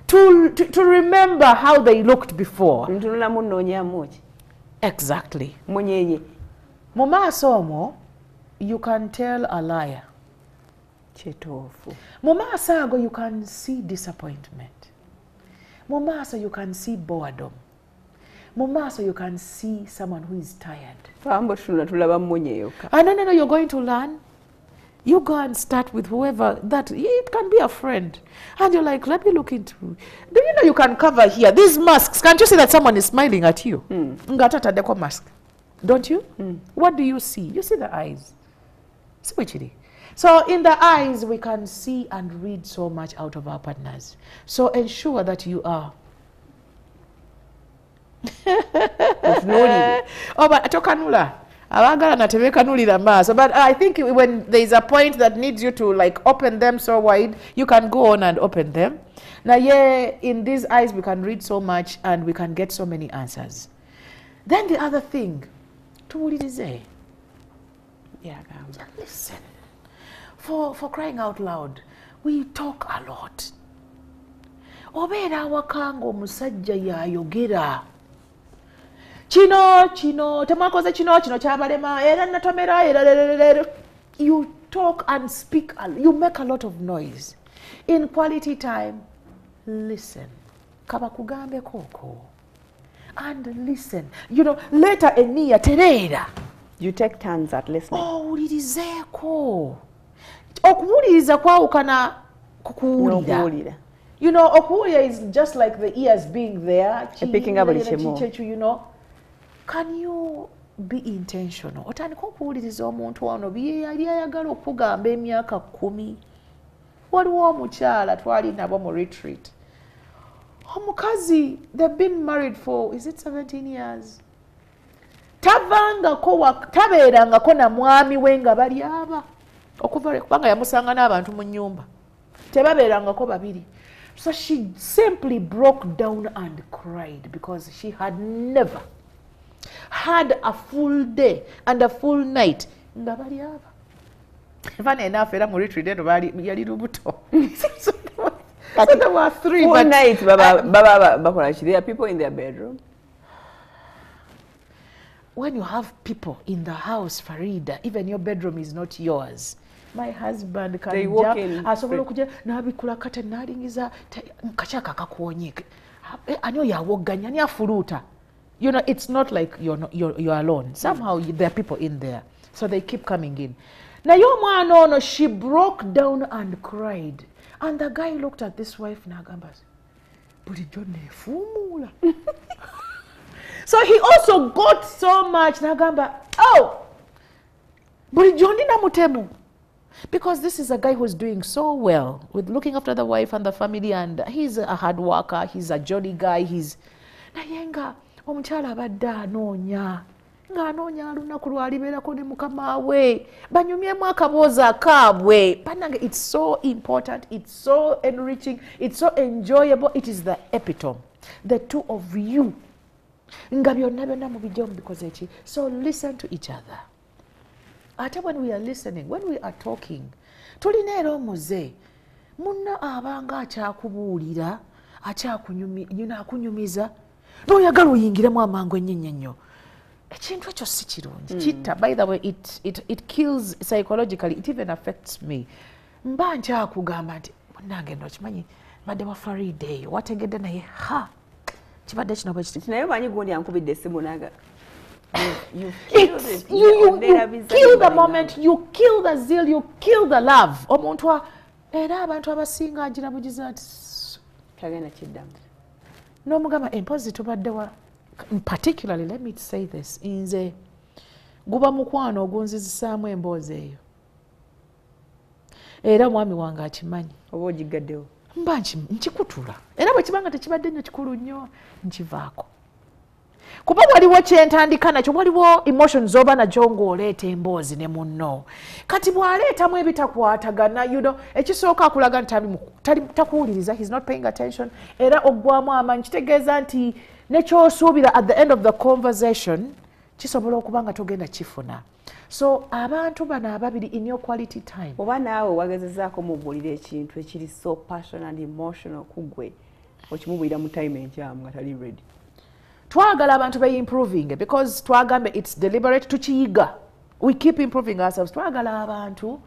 to remember how they looked before. Exactly. Mu maaso omwo, you can tell a liar. Mu maaso ago, you can see disappointment. Mu maaso, you can see boredom. Mumaso, you can see someone who is tired. No, you're going to learn. You go and start with whoever that, it can be a friend. And you're like, let me look into. Do you know you can cover here? These masks, can't you see that someone is smiling at you? Ngatata deko mask. Don't you? What do you see? You see the eyes. So in the eyes, we can see and read so much out of our partners. So ensure that you are tokanula abagala natebekanulira maaso, but I think when there is a point that needs you to like open them so wide, you can go on and open them. Now in these eyes we can read so much and we can get so many answers. Then the other thing, tuwulirize. Listen, for crying out loud, we talk a lot. Obeera awaka ng'omusajja y'ayogera. Chino, temakoze chino chabalema, era natomera, era. You talk and speak, you make a lot of noise. In quality time, listen. Kabakugambe koko. And listen. You know, later enia terera. You take turns at listening. Ulirizeko. Okuwuliriza kwawukana kukuwulira. You know, okuwulira is just like the ears being there. Picking up you know. Can you be intentional? Otandika okuwuliriza omuntu ono bye yali ayagala okugamba emyaka 10. Waliwo omukyala twali nabo mu retreat. Omukazi, they've been married for, is it 17 years? Tabeerangako na mwami we nga bali aba. Okuva kubanga yamusanga n'abantu mu nnyumba. Tebabeerangako babiri. So she simply broke down and cried because she had never had a full day and a full night nga bali aba. Funny enough, era mu retreat eno yali lubuto. So there were 3 full night. There are people in their bedroom. When you have people in the house, Farida, even your bedroom is not yours. My husband can jump. Asobola okuja n'abikula kata n'alingiza kachaka kakuonyeka. Ani oyawoganya ani afuluta. You know, it's not like you're alone. Somehow there are people in there. So they keep coming in. Now your mwana ono, she broke down and cried. And the guy looked at this wife n'agamba, bulijjo neefumuula. So he also got so much n'agamba, oh, bulijjo ndina mutemu. Because this is a guy who's doing so well with looking after the wife and the family, and he's a hard worker, he's a jolly guy, he's... Naye nga omukyala abadde anoonya, ng'anoonya olunaku lwalibeerako ne mukama we, banyumyemu akaboozi akaabwe. Bannange, it's so important, it's so enriching, it's so enjoyable, it is the epitome, the two of you. Nga byonna byonna mubijjamu bikoze ki? So listen to each other. Ate when we are listening, when we are talking, tulina era omuze munna abanga akyakubuulira akunyumiza n'oyagala oyingiremu amangu ennyo nnyo. Ekintu ekyo si kirungi, kitta. By the way, it kills psychologically, it even affects me. Mba nkyakugamba nti munnange nno kimanyi mbadde wa Florida eyo wategedde naye kibadde kino bwe kiti. Naye manyi gundi ankubidde essimu naga. You kill the moment, you kill the zeal, you kill the love. Omuntu era abantu abasinga agirabugiza ati tagenda kiddamu. N'omugamba empozi tubaddewa. Particularly, let me say this, nze guba mukwano ogunzizisaamu emboozi eyo. Era mwami wange akimanyi. Oba ogigaddewo. Mba nkikutula. Era bwe kibanga tekibadde nnyo kikulu nnyo nkivaako. Kuba waliwo kyentandika nakyo, waliwo emotions oba nakyo ng'oleeta emboozi ne munno. Kati bw'aleetamu ebitakwatagana, you know, ekisooka akulaga nti takuwuliriza, he's not paying attention, era oggwamu amaanyi, kitegeeza nti nekyosuubira at the end of the conversation kisobola okuba nga togenda kifuna. So abantu bano ababiri in your quality time. Oba naawe wagezezaako mubuulira ekintu ekiri so passional and emotional kugwe, okimubuulira mu time enkyamu nga tali ready. Twagala abantu be improving because twagambe it's deliberate tukiyiga. We keep improving ourselves. Twagala abantu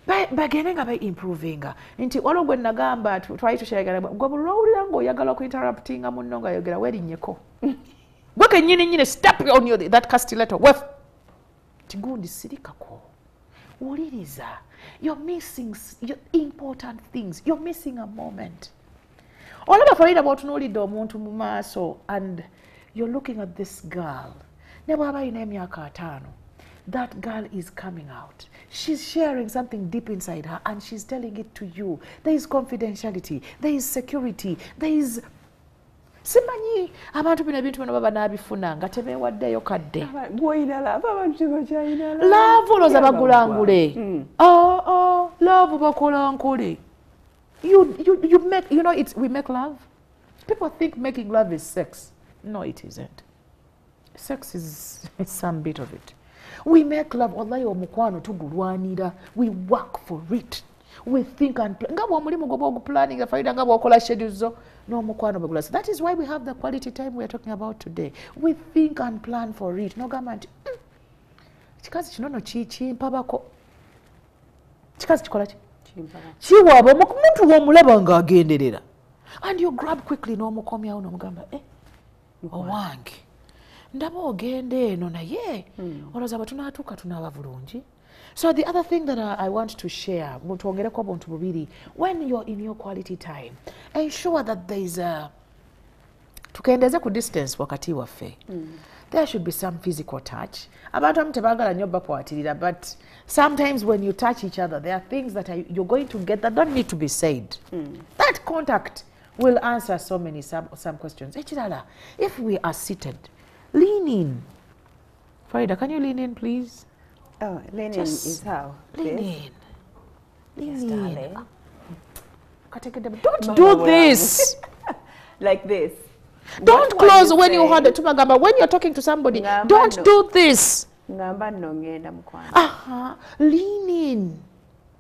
bagende nga be improving. Nti waliwo gwe nagamba twali tukyayagala gwe bulwawulira ng'oyagala okuinterruptinga munno nga yogera werinnyeko. Gwe kennyini step on that castiletto. Wef tigundi sirikako. Wuliriza. You're missing important things. You're missing a moment. Olaba faida bw'otunuulidde omuntu mu maaso and you're looking at this girl. Ne bw'aba alina emyaka 5, that girl is coming out. She's sharing something deep inside her and she's telling it to you. There is confidentiality, there is security, there is... Simanyi abantu bino ebintu bino baba n'abifuna nga tebeewaddeyo kadde. Gw'oyina love, abantu tebakyayina love. Love olowooza bagulangule. Love bakulankule. You make, you know, we make love. People think making love is sex. No, it isn't. Sex is some bit of it. We make love. Wallahi omukwano tugulwanira. We work for it. We think and plan. Nga bw'omulimu gwo bw'oguplanning faida nga bw'okola schedules zo n'omukwano begula. So that is why we have the quality time we are talking about today. We think and plan for it. N'ogamba nti kikazi kino no kimpabako. Kikazi kikola ki? Kiwaaba omuntu w'omulaba ng'agenderera. And you grab quickly n'omukomyawo n'omugamba owange ndaba ogenda eno naye olowooza bwe tunaatuuka tunaaba bulungi. So the other thing that I want to share, twongereko obuntu bubiri, when you're in your quality time, ensure that there is a tukendeeze ku distance wakati waffe. There should be some physical touch. Abantu abamu tebaagala nnyo bakwatirira, but sometimes when you touch each other, there are things that you're going to get that don't need to be said. That contact will answer so many some questions. Echirala, if we are seated, lean in. Farida, can you lean in, please? Oh, lean in is how? Lean in. Lean in. Darling. Don't do this. Like this. Don't close when you hold the tumagamba. When you're talking to somebody, don't do this. Lean in.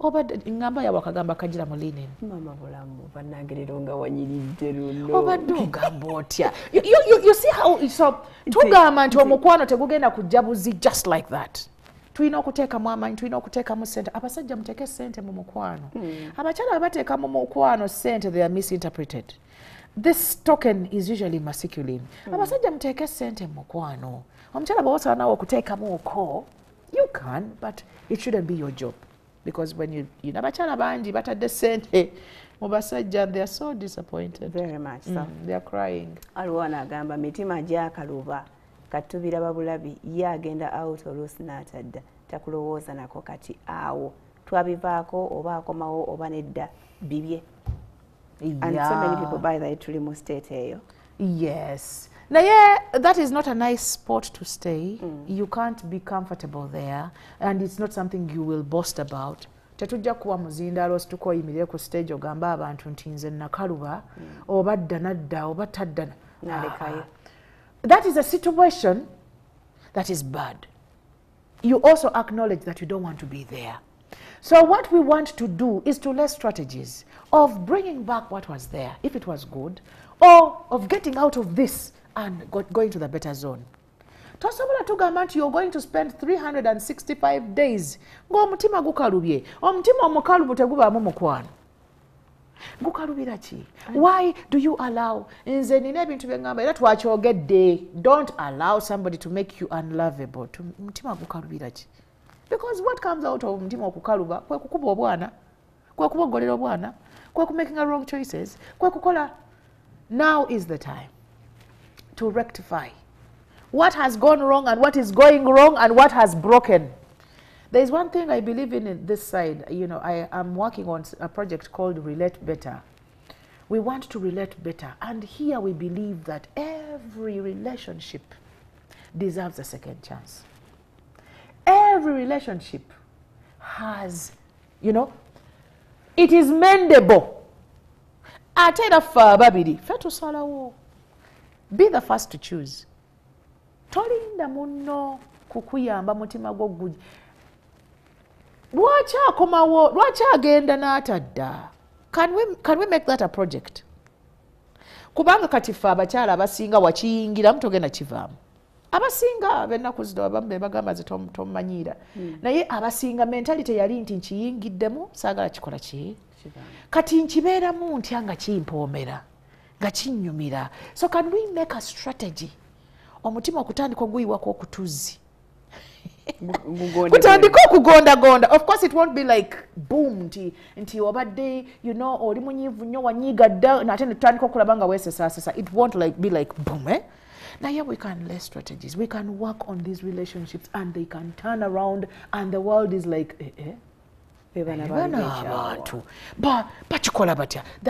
Oba ngamba ya wakagamba kajira mu lean in. Mama bulamu banagiriro nga wanyiridde luno. Oba dogamba otya. You see how so tugamba nti omukwano tegugenda kujabuzi just like that. Tulina okuteekamu amaanyi, tulina okuteekamu ssente. Abasajja muteeke ssente mu mukwano. Abakyala abateeka mu mukwano ssente, they are misinterpreted. This token is usually masculine. Abasajja muteeke ssente mu mukwano. Omukyala bw'osobola nawe okuteekamu okwo, you can, but it shouldn't be your job. Because when you know abakyala bangi batadde ssente mu basajja, they are so disappointed. Very much so. They are crying. Alwana agamba mitima gyakaluba katubira babulabi ye agenda out oluusi n'atadda takulowooza nako kati awo twabivaako oba akomawo oba nedda bibye. And so many people by the tuli mu state eyo. Yes. Now, yeah, that is not a nice spot to stay. You can't be comfortable there, and it's not something you will boast about. Tetujja kuwa muzindaalo situkoyimirire ku stage ogamba abantu nti nze nakaluba oba dda nadda oba tadda nalekayo. That is a situation that is bad. You also acknowledge that you don't want to be there. So what we want to do is to lay strategies of bringing back what was there, if it was good, or of getting out of this and going to the better zone. Tosobola tugamba nti you're going to spend 365 days ng'omutima gukalubye. Omutima omukalubu tegubaamu mukwano. Gukalubira ki? Why do you allow? Nze nina ebintu bye ngamba era twakyogedde. Don't allow somebody to make you unlovable. Omutima gukalubira ki? Because what comes out of omutima okukaluba kwe kukuba obwana, kwe kubogolera obwana, kwe making wrong choices, kwe kukola. Now is the time to rectify what has gone wrong and what is going wrong and what has broken. There is one thing I believe in this side. You know, I am working on a project called Relate Better. We want to relate better. And here we believe that every relationship deserves a second chance. Every relationship has, you know, it is mendable. Atera fa babiri, fetu salawo. Be the first to choose. Tolinda muno kukuyamba mutima gwo guji. Lwaki akomawo, lwaki agenda n'atadda? Can we make that a project? Kubanga kati ffe abakyala abasinga wakiyingiramu togenda kivaamu. Abasinga bennaku zino abamu bagamba ze tomumanyiira. Naye abasinga mentality yali nti nkiyingiddemu saagala kikola ki? Kati nkibeeramu ntya nga kimpoomera, nga kinnyumira. So can we make a strategy? Omutima okutandika oguyiwako okutuzzi. Kutandika okugondagonda. Of course it won't be like boom nti obadde, you know, oli munyiivu nnyo wanyiiga dda nate ne tutandika okulaba nga weesesaasesa. It won't be like boom, eh? Now here we can lay strategies. We can work on these relationships and they can turn around and the world is like, There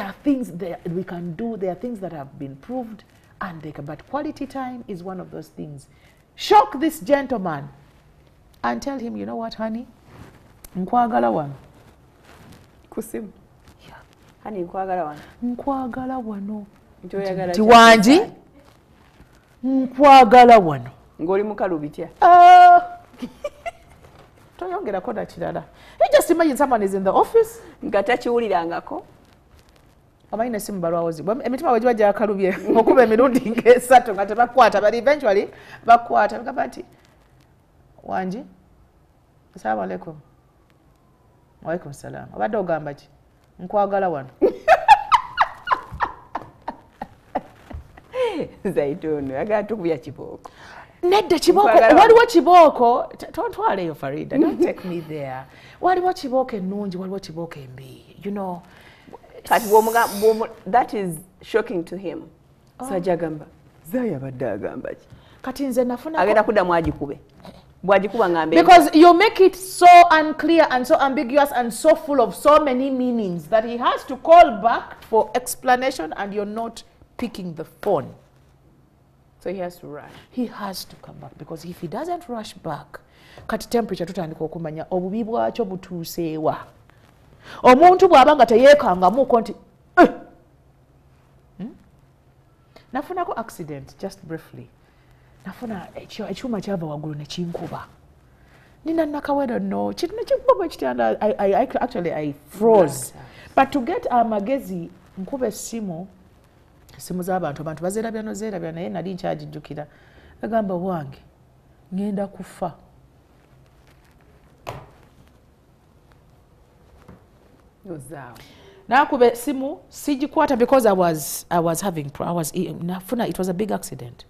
are things that we can do. There are things that have been proved and but quality time is one of those things. Shock this gentleman and tell him, you know what, honey? Nkwagala wano. Kusimu. Yeah. Honey, nkwagala wano. Nkwagala wano. Tiwanji. Nkwagala wano. Ngoli mukalu bitya. Toyongera koda kirala. You just imagine someone is in the office. Ngata kiwulirangako. Amaine simu balwawozi. Emitima bwe gya kalubye okuba emirundi ng'esatu nga tebakwata, but eventually bakwata bagamba nti Wanji. Assalamu alaikum. Wa alaikum salam. Obadde ogamba ki? Nkwagala wano. Zaituni, agala tukubya kibooko. Nedda kibooko, waliwo kibooko, tontwaleyo Farida, don't take me there. Waliwo kibooko ennungi, waliwo kibooko embi, you know. That is shocking to him. Sajja gamba, Zaya badde agamba ki? Kati nze nafuna agenda kuddamu agikube. Bw'agikuba ngambe. Because you make it so unclear and so ambiguous and so full of so many meanings that he has to call back for explanation and you're not picking the phone. So he has to rush. He has to come back because if he doesn't rush back, kati temperature tutandika okumanya obubi bwakyo butuuseewa. Omuntu bw'abanga teyeekangamuko nti nafunako accident just briefly. Nafuna ekyuma kyava waggulu ne kinkuba. Nina nakaweda no. Actually I froze. But to get amagezi nkube essimu z'abantu bazeerabya nozeerabya naye nali nkyagijjukira. Agamba wange ngenda kufa. Nakuba essimu sigikwata because I was nafuna, it was a big accident.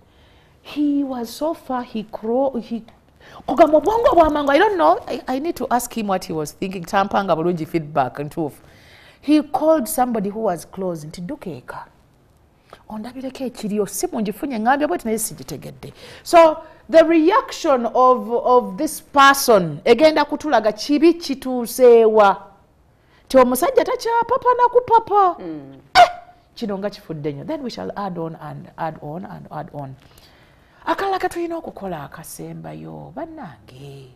He was so far, I don't know, I need to ask him what he was thinking. Tampanga bulungi feedback and truth. He called somebody who was close into Dukeeka. ondabireko ekiriyo si mungifunye ngambye bweti naye sigitegedde. So the reaction of this person egenda kutulaga kibi kituuseewa ti omusajja takyapapa nakupapa kino nga kifudde nnyo. Then we shall add on and add on and add on. Akalala katulina okukola akasembayo bannange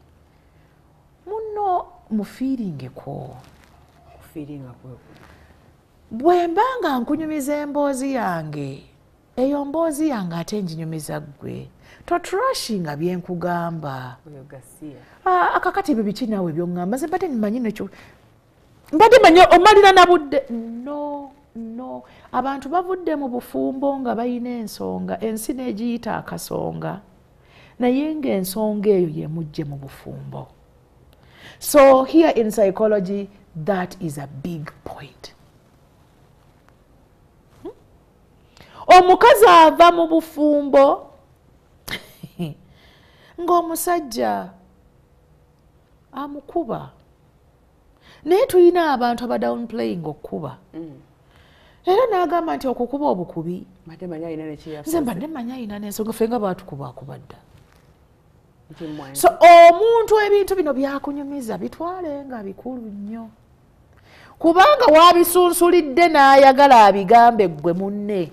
muno mufiiringeko bwe mbanga nkunyumiza emboozi yange eyo mboozi yange ate nginyumiza ggwe totrashinga byenkugamba akakati ebyo biki naawe byoŋŋamba ze mbadde nimanyi nekyo mbadde manyi omalira na budde no abantu bavudde mu bufumbo nga balina ensonga ensi n'egiyita akasonga naye ng'ensonga eyo yemujje mu bufumbo. So here in psychology that is a big point. Omukazi ava mu bufumbo ng'omusajja amukuba naye tulina abantu aba downplaying okukuba era n'agamba nti okukuba obukubi nze mbadde manya alina n'ensonga ffe nga baatukubakuba dda. So omuntu ebintu bino byakunyumiza bitwale nga bikulu nnyo kubanga wabisunsulidde n'ayagala abigambe ggwe munne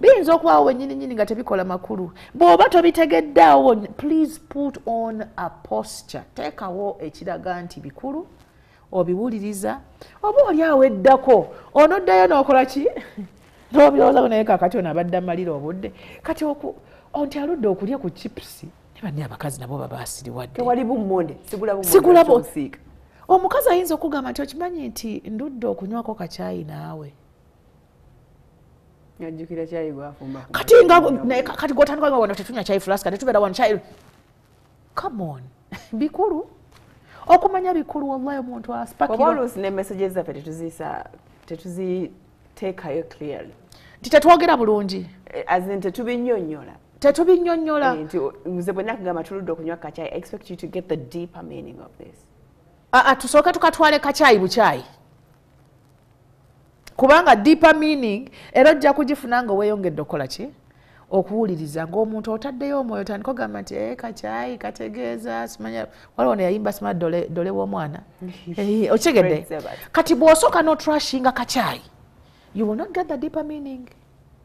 biyinza okubawo wennyininyini nga tebikola makulu bw'oba tobitegeddeawo please put on a posture teekawo ekiraga nti bikulu obiwuliriza oba oli aweddako onoddayo n'okola ki n'obirowoozaako naye kakati ono abadde amalira obudde kati onti aludde okulya ku chipusi ne banne abakazi nabo baba asiriwadde tewali bummonde sigulabo omukazi ayinza okugamba nti okimanyi nti ndudde okunywako kacaayi naawe yajjukira caayi gwafumba kati gwotandika nga wano tetunywa caayi flaska tetubeera wano caayi come on bikulu okumanya bikulu wallahi omuntu aspakira oluusi ne messages zaffe tetuziteekayo clearly nti tetwogera bulungi as in tetubinnyonnyola nti nze bwe nakugamba tuludde okunywa kacaayi I expect you to get the deeper meaning of this. Tusooke tukatwale kacaayi bukyayi kubanga deeper meaning era ojja kugifuna nga weeyongedde okukola ki okuwuliriza ng'omuntu otaddeyo omwoyo tandika ogamba nti kacaayi kategeeza simanya waliwo ne yayimba sima dole w'omwana okigedde kati bw'osooka n'otrashinga kacaayi you will not get the deeper meaning.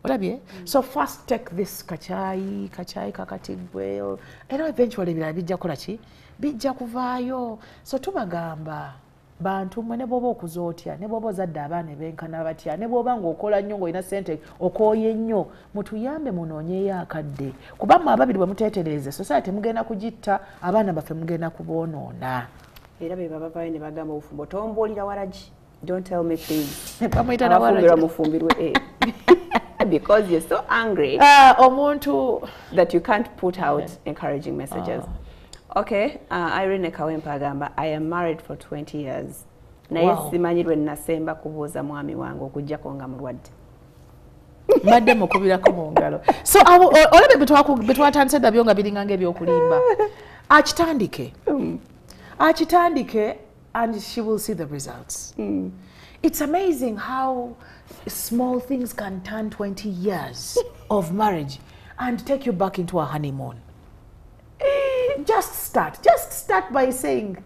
Olabye? So first take this kacaayi kakati gwe era eventually ebirala bijja kukola ki bijja kuvaayo. So tubagamba bantu mwe ne bw'oba okuza otya ne bw'oba ozadde abaana benkana batya ne bw'oba ng'okola nnyo ng'olina ssente okooye nnyo mutuyambe munoonyeyo akadde kuba mmwe ababiri bwe muteetereze society mugenda kugitta abaana baffe mugenda kuboonoona era be baba ne bagamba obufumbo tombuulira waragi don't tell me things bamuyita waragi mufumbirwe because you're so angry omuntu that you can't put out encouraging messages. Okay, Irene Kawempa agamba I am married for 20 years. Naye simanyirwe nasemba kubuuza mwami wange okujjako nga mulwadde. Mbadde mukubirako mu ngalo. So olabye betwatandise dabyo nga biringanga ebyokulimba. Akitandike and she will see the results. It's amazing how small things can turn 20 years of marriage and take you back into a honeymoon. Just start by saying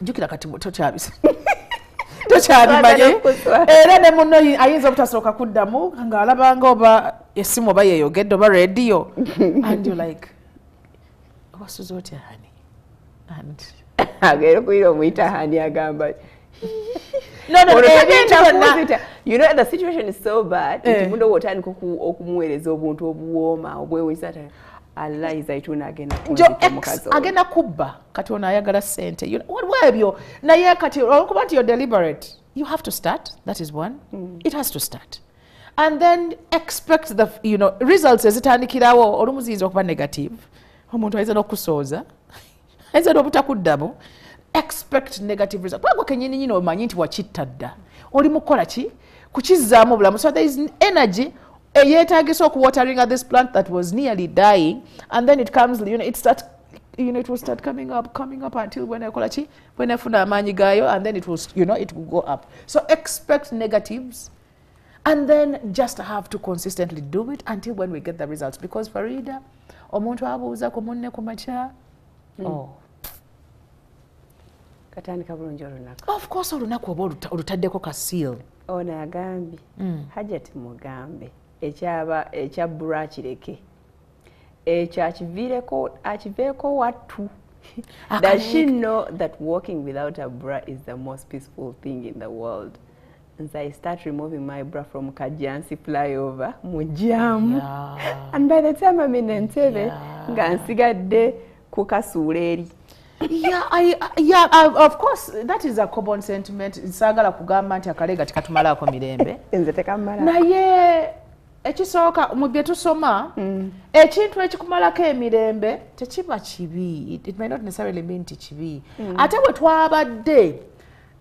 jukira kati tokyabisa tokyabimanye era ne munno ayinza obutasooka kuddamu ng'alabanga oba essimu oba yeeyogedde oba radio and you're like wasuze otya hani and agenda kuyira omuyita hani agamba no you know the situation is so bad nti mundo wotandika okumuweereza obuntu obuwooma obwewunyisa agenda kubba kati ono ayagala ssente webyo naye kati olwokuba nti you're deliberate you have to start, that is one. It has to start, and then expect the results ezitandikirawo olumu ziyinza okuba negative omuntu ayinza n'okusooza ayinza n'obutakuddamu expect negative results kubanga kenyini nyini omanyi nti wakitta dda oli mukola ki kukizzaamu obulamu so there is energy eyetaagisa okuwateringa this plant that was nearly dying and then it comes it will start coming up until when efuna amaanyi gaayo and then it will it will go up. So expect negatives And then just have to consistently do it until when we get the results. Because Farida, omuntu abuuza ku munne ku makya, katandika bulungi olunaku. Of course olunaku oba olutaddeko ka seal. Ono agambye Hajati mugambe ekya bra kireke ekyo akiveeko wattu. Does she know that walking without a bra is the most peaceful thing in the world? And so I start removing my bra from Kajansi flyover mujamu, and by the time I'm in Entebbe nga nsigadde ku kasuula eri. Of course that is a common sentiment. Nsagala kugamba nti akalega tikatumalako mirembe. Nze tekamala. Naye ekisooka mu bye tusoma ekintu ekikumalako emirembe tekiba kibi. It may not necessarily mean nti kibi. Ate bwe twabadde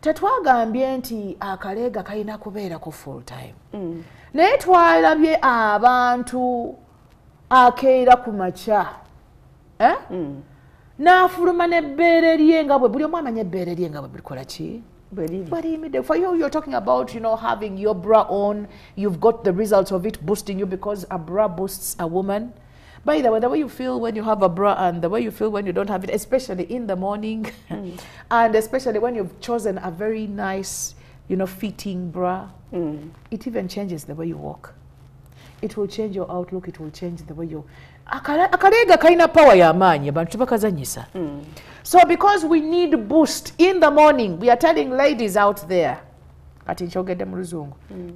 tetwagambye nti akalega kalina kubeera ku full time. Naye twalabye abantu akeera ku makya n'afuluma n'ebbeere lye nga bwe buli omu amanya ebbeere lye nga bwe bulikola ki? For you, you're talking about, having your bra on. You've got the results of it boosting you because a bra boosts a woman. By the way, the way you feel when you have a bra and the way you feel when you don't have it, especially in the morning, and especially when you've chosen a very nice, fitting bra, it even changes the way you walk. It will change your outlook. It will change the way you... Akalega kaina power ya amaanyi abantu bakazanyisa. So because we need boost in the morning, we are telling ladies out there,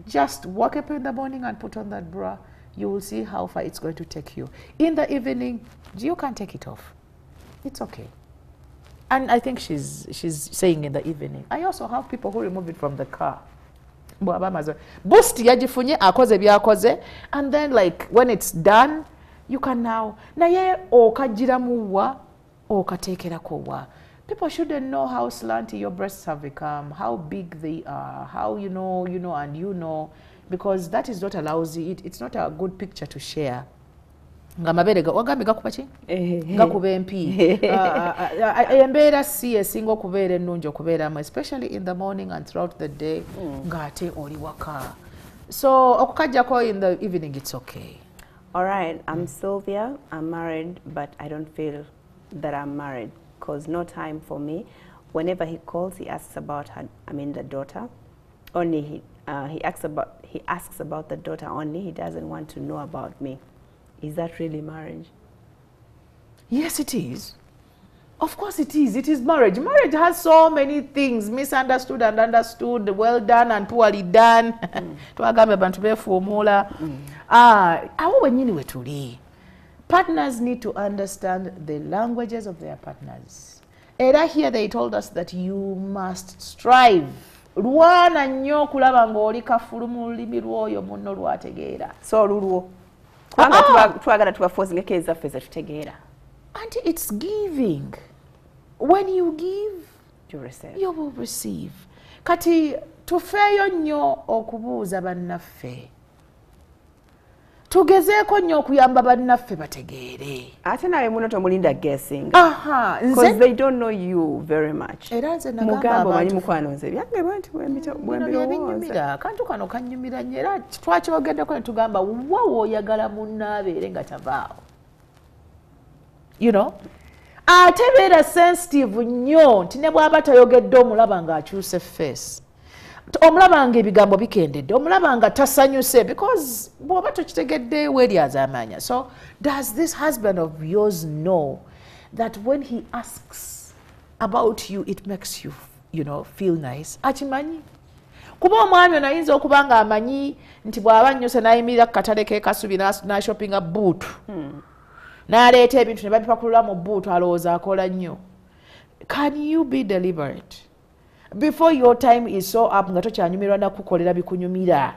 just wake up in the morning and put on that bra. You will see how far it's going to take you. In the evening, you can take it off. It's okay. And I think she's saying in the evening. I also have people who remove it from the car. Boost yajifunye akoze byakoze, and then like when it's done, you can now naye okajiramuwa okatekerako wa. People shouldn't know how slanty your breasts have become, how big they are, how and because that is what allows you. It's not a good picture to share. Ngamabere wagambe gakupachi gakuba empi embeera si esinga okubeera ennungi okubeeramu, especially in the morning and throughout the day ng'ate oli waka. So okukajjako in the evening, it's okay. All right, I'm Sylvia. I'm married, but I don't feel that I'm married because no time for me. Whenever he calls, he asks about the daughter. Only he asks about the daughter only. He doesn't want to know about me. Is that really marriage? Yes, it is. Of course it is. It is marriage. Marriage has so many things, misunderstood and understood, well done and poorly done. Partners need to understand the languages of their partners. Era here they told us that you must strive. Lwana nnyo kulaba ng'oli kafulu mu lulimi lw'oyo munno lw'ategeera. So lulwo. Twagala tubafoozingeko ezaffe ze tutegeera. And it's giving. When you give, you will receive. Kati tufeeyo nnyo okubuuza bannaffe. Tugezeeko nnyo okuyamba bannaffe bategeere. Ate nawe muno tomulinda guessing. Because they don't know you very much. Era nze nagamba abantu mukwano nze byange bwembirowooza. Kantu kano kannyumira nnyo era twakyogeddeko ne tugamba wawo oyagala munnaabeere nga tavaawo. Ate beera sensitive nnyo nti ne bw'aba tayogedde omulaba ng'akyuse face. Omulaba nga ebigambo bikendedde, omulaba nga tasanyuse because bw'oba tokitegedde weeryazaamaanya. So does this husband of yours know that when he asks about you, it makes you, feel nice? Akimanyi? Kuba omwami ono ayinza okuba nga amanyi nti bw'aba nnyuse n'ayimirira ku katale k'ekasubi n'ashoppinga bbuutu. N'aleeta ebintu ne babipakulula mu bbuutu alowooza akola nnyo. Can you be deliberate? Before your time is so up nga tokyanyumirwa nakukolera bikunyumira.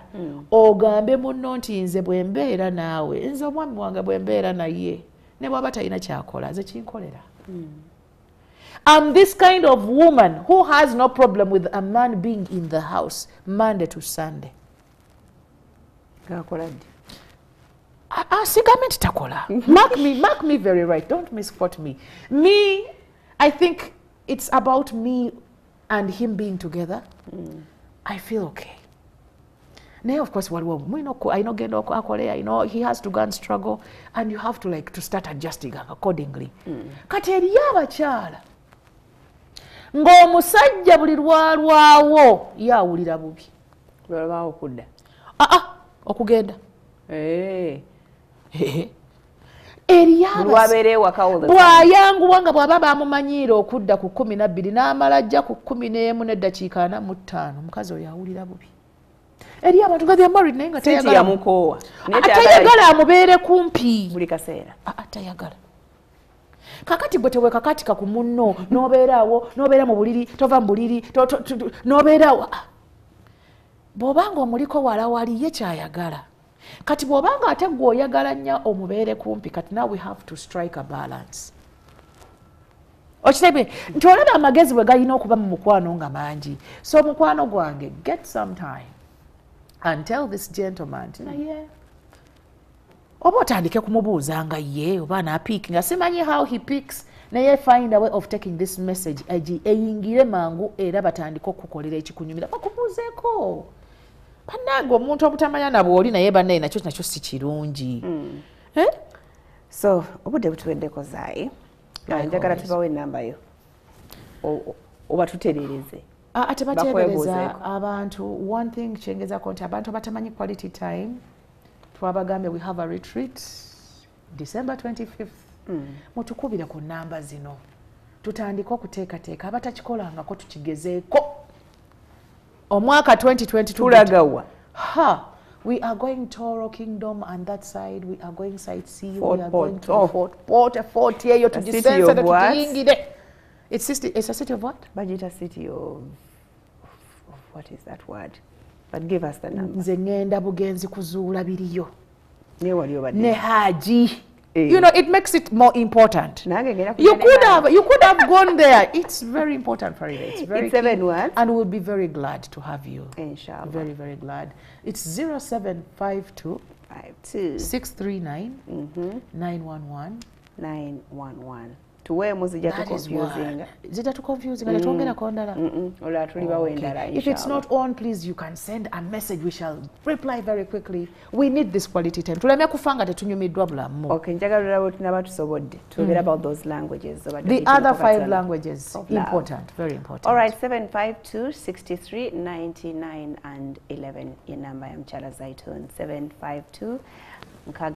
Ogambe munno nti nze bwe mbeera naawe, nze omwami wange bwe mbeera naye, ne bw'aba talina kyakola, nze kinkolera. I'm this kind of woman who has no problem with a man being in the house Monday to Sunday. Sigamenti takola. Mark me very right. Don't misquote me. Me, I think it's about me and him being together. I feel okay. naye of course waliwo ayina ogenda akole ayina he has to go and struggle and you have to like to start adjusting accordingly. Kati eriyo abakyala ng'omusajja buli lwalwawo yawulira bubi lwalwawo okudda okugenda bw'ayanguwa nga bw'aba bamumanyiira okudda ku 12 n'amala ajja ku 11 n'eddakiika 45 omukazi oyo awulira bubi. Eri abantu nga they married naye nga tayagala amubeere kumpi buli kaseera tayagala. Kakati bwe tewekakatika ku munno n'obeeraawo n'obeera mu buliri tova mu buliri n'obeeraawo bw'obanga omuliko wala wali ye kyayagala. Kati bw'obanga ate gwe oyagala nnyo omubeere kumpi kati now we have to strike a balance. Okirabye nti olaba amagezi bwe galina okuba mu mukwano nga mangi. So mukwano gwange get some time and tell this gentleman naye oba otandike kumubuuza nga ye oba anapiiki nga simanyi how he picks naye find a way of taking this message eyingire mangu era batandike okukolera ekikunyumira bakubuuzeeko. Bannange omuntu obutamanya nabwe oli naye bannaye nakyo si kirungi. So obudde butuweddeko zaayi njagala tubawo enamba yo oba tutereereze ate bateebereza abantu. One thing kyengezako nti abantu abatamanyi quality time twabagambye we have a retreat December 25th. Mutukubire ku namba zino tutandika okuteekateeka abatakikolangako tukigezeeko. Omwaka 2022 tulagawa we are going Toro Kingdom and that side we are going sightseeing. We are going to Fort yeyo tujisense tutiyingire. It's a city of what? Bajita city of what is that word? But give us the number. Nze ngenda bugenzi kuzuula biriyo. Ne wali obadde. Ne haji. You know, it makes it more important. You could have gone there. It's very important, Farida. It's very 7 words. And we'll be very glad to have you. Inshallah. Very, very glad. It's 0752 639 911 911. Tuweemu zijja tuconfusing. Tetwongera kondala. Olwa tulibawo endala inshallah. If it's not on, please you can send a message. We shall reply very quickly. We need this quality time. Tulemye kufanga tetunyumiddwa bulamu. Okay, njagala labo tunaba tusobodde. Twogera about those languages. The other 5 languages. Important. Very important. All right, 752 63 99 and 11 in number ya Mchala Zaitun. 752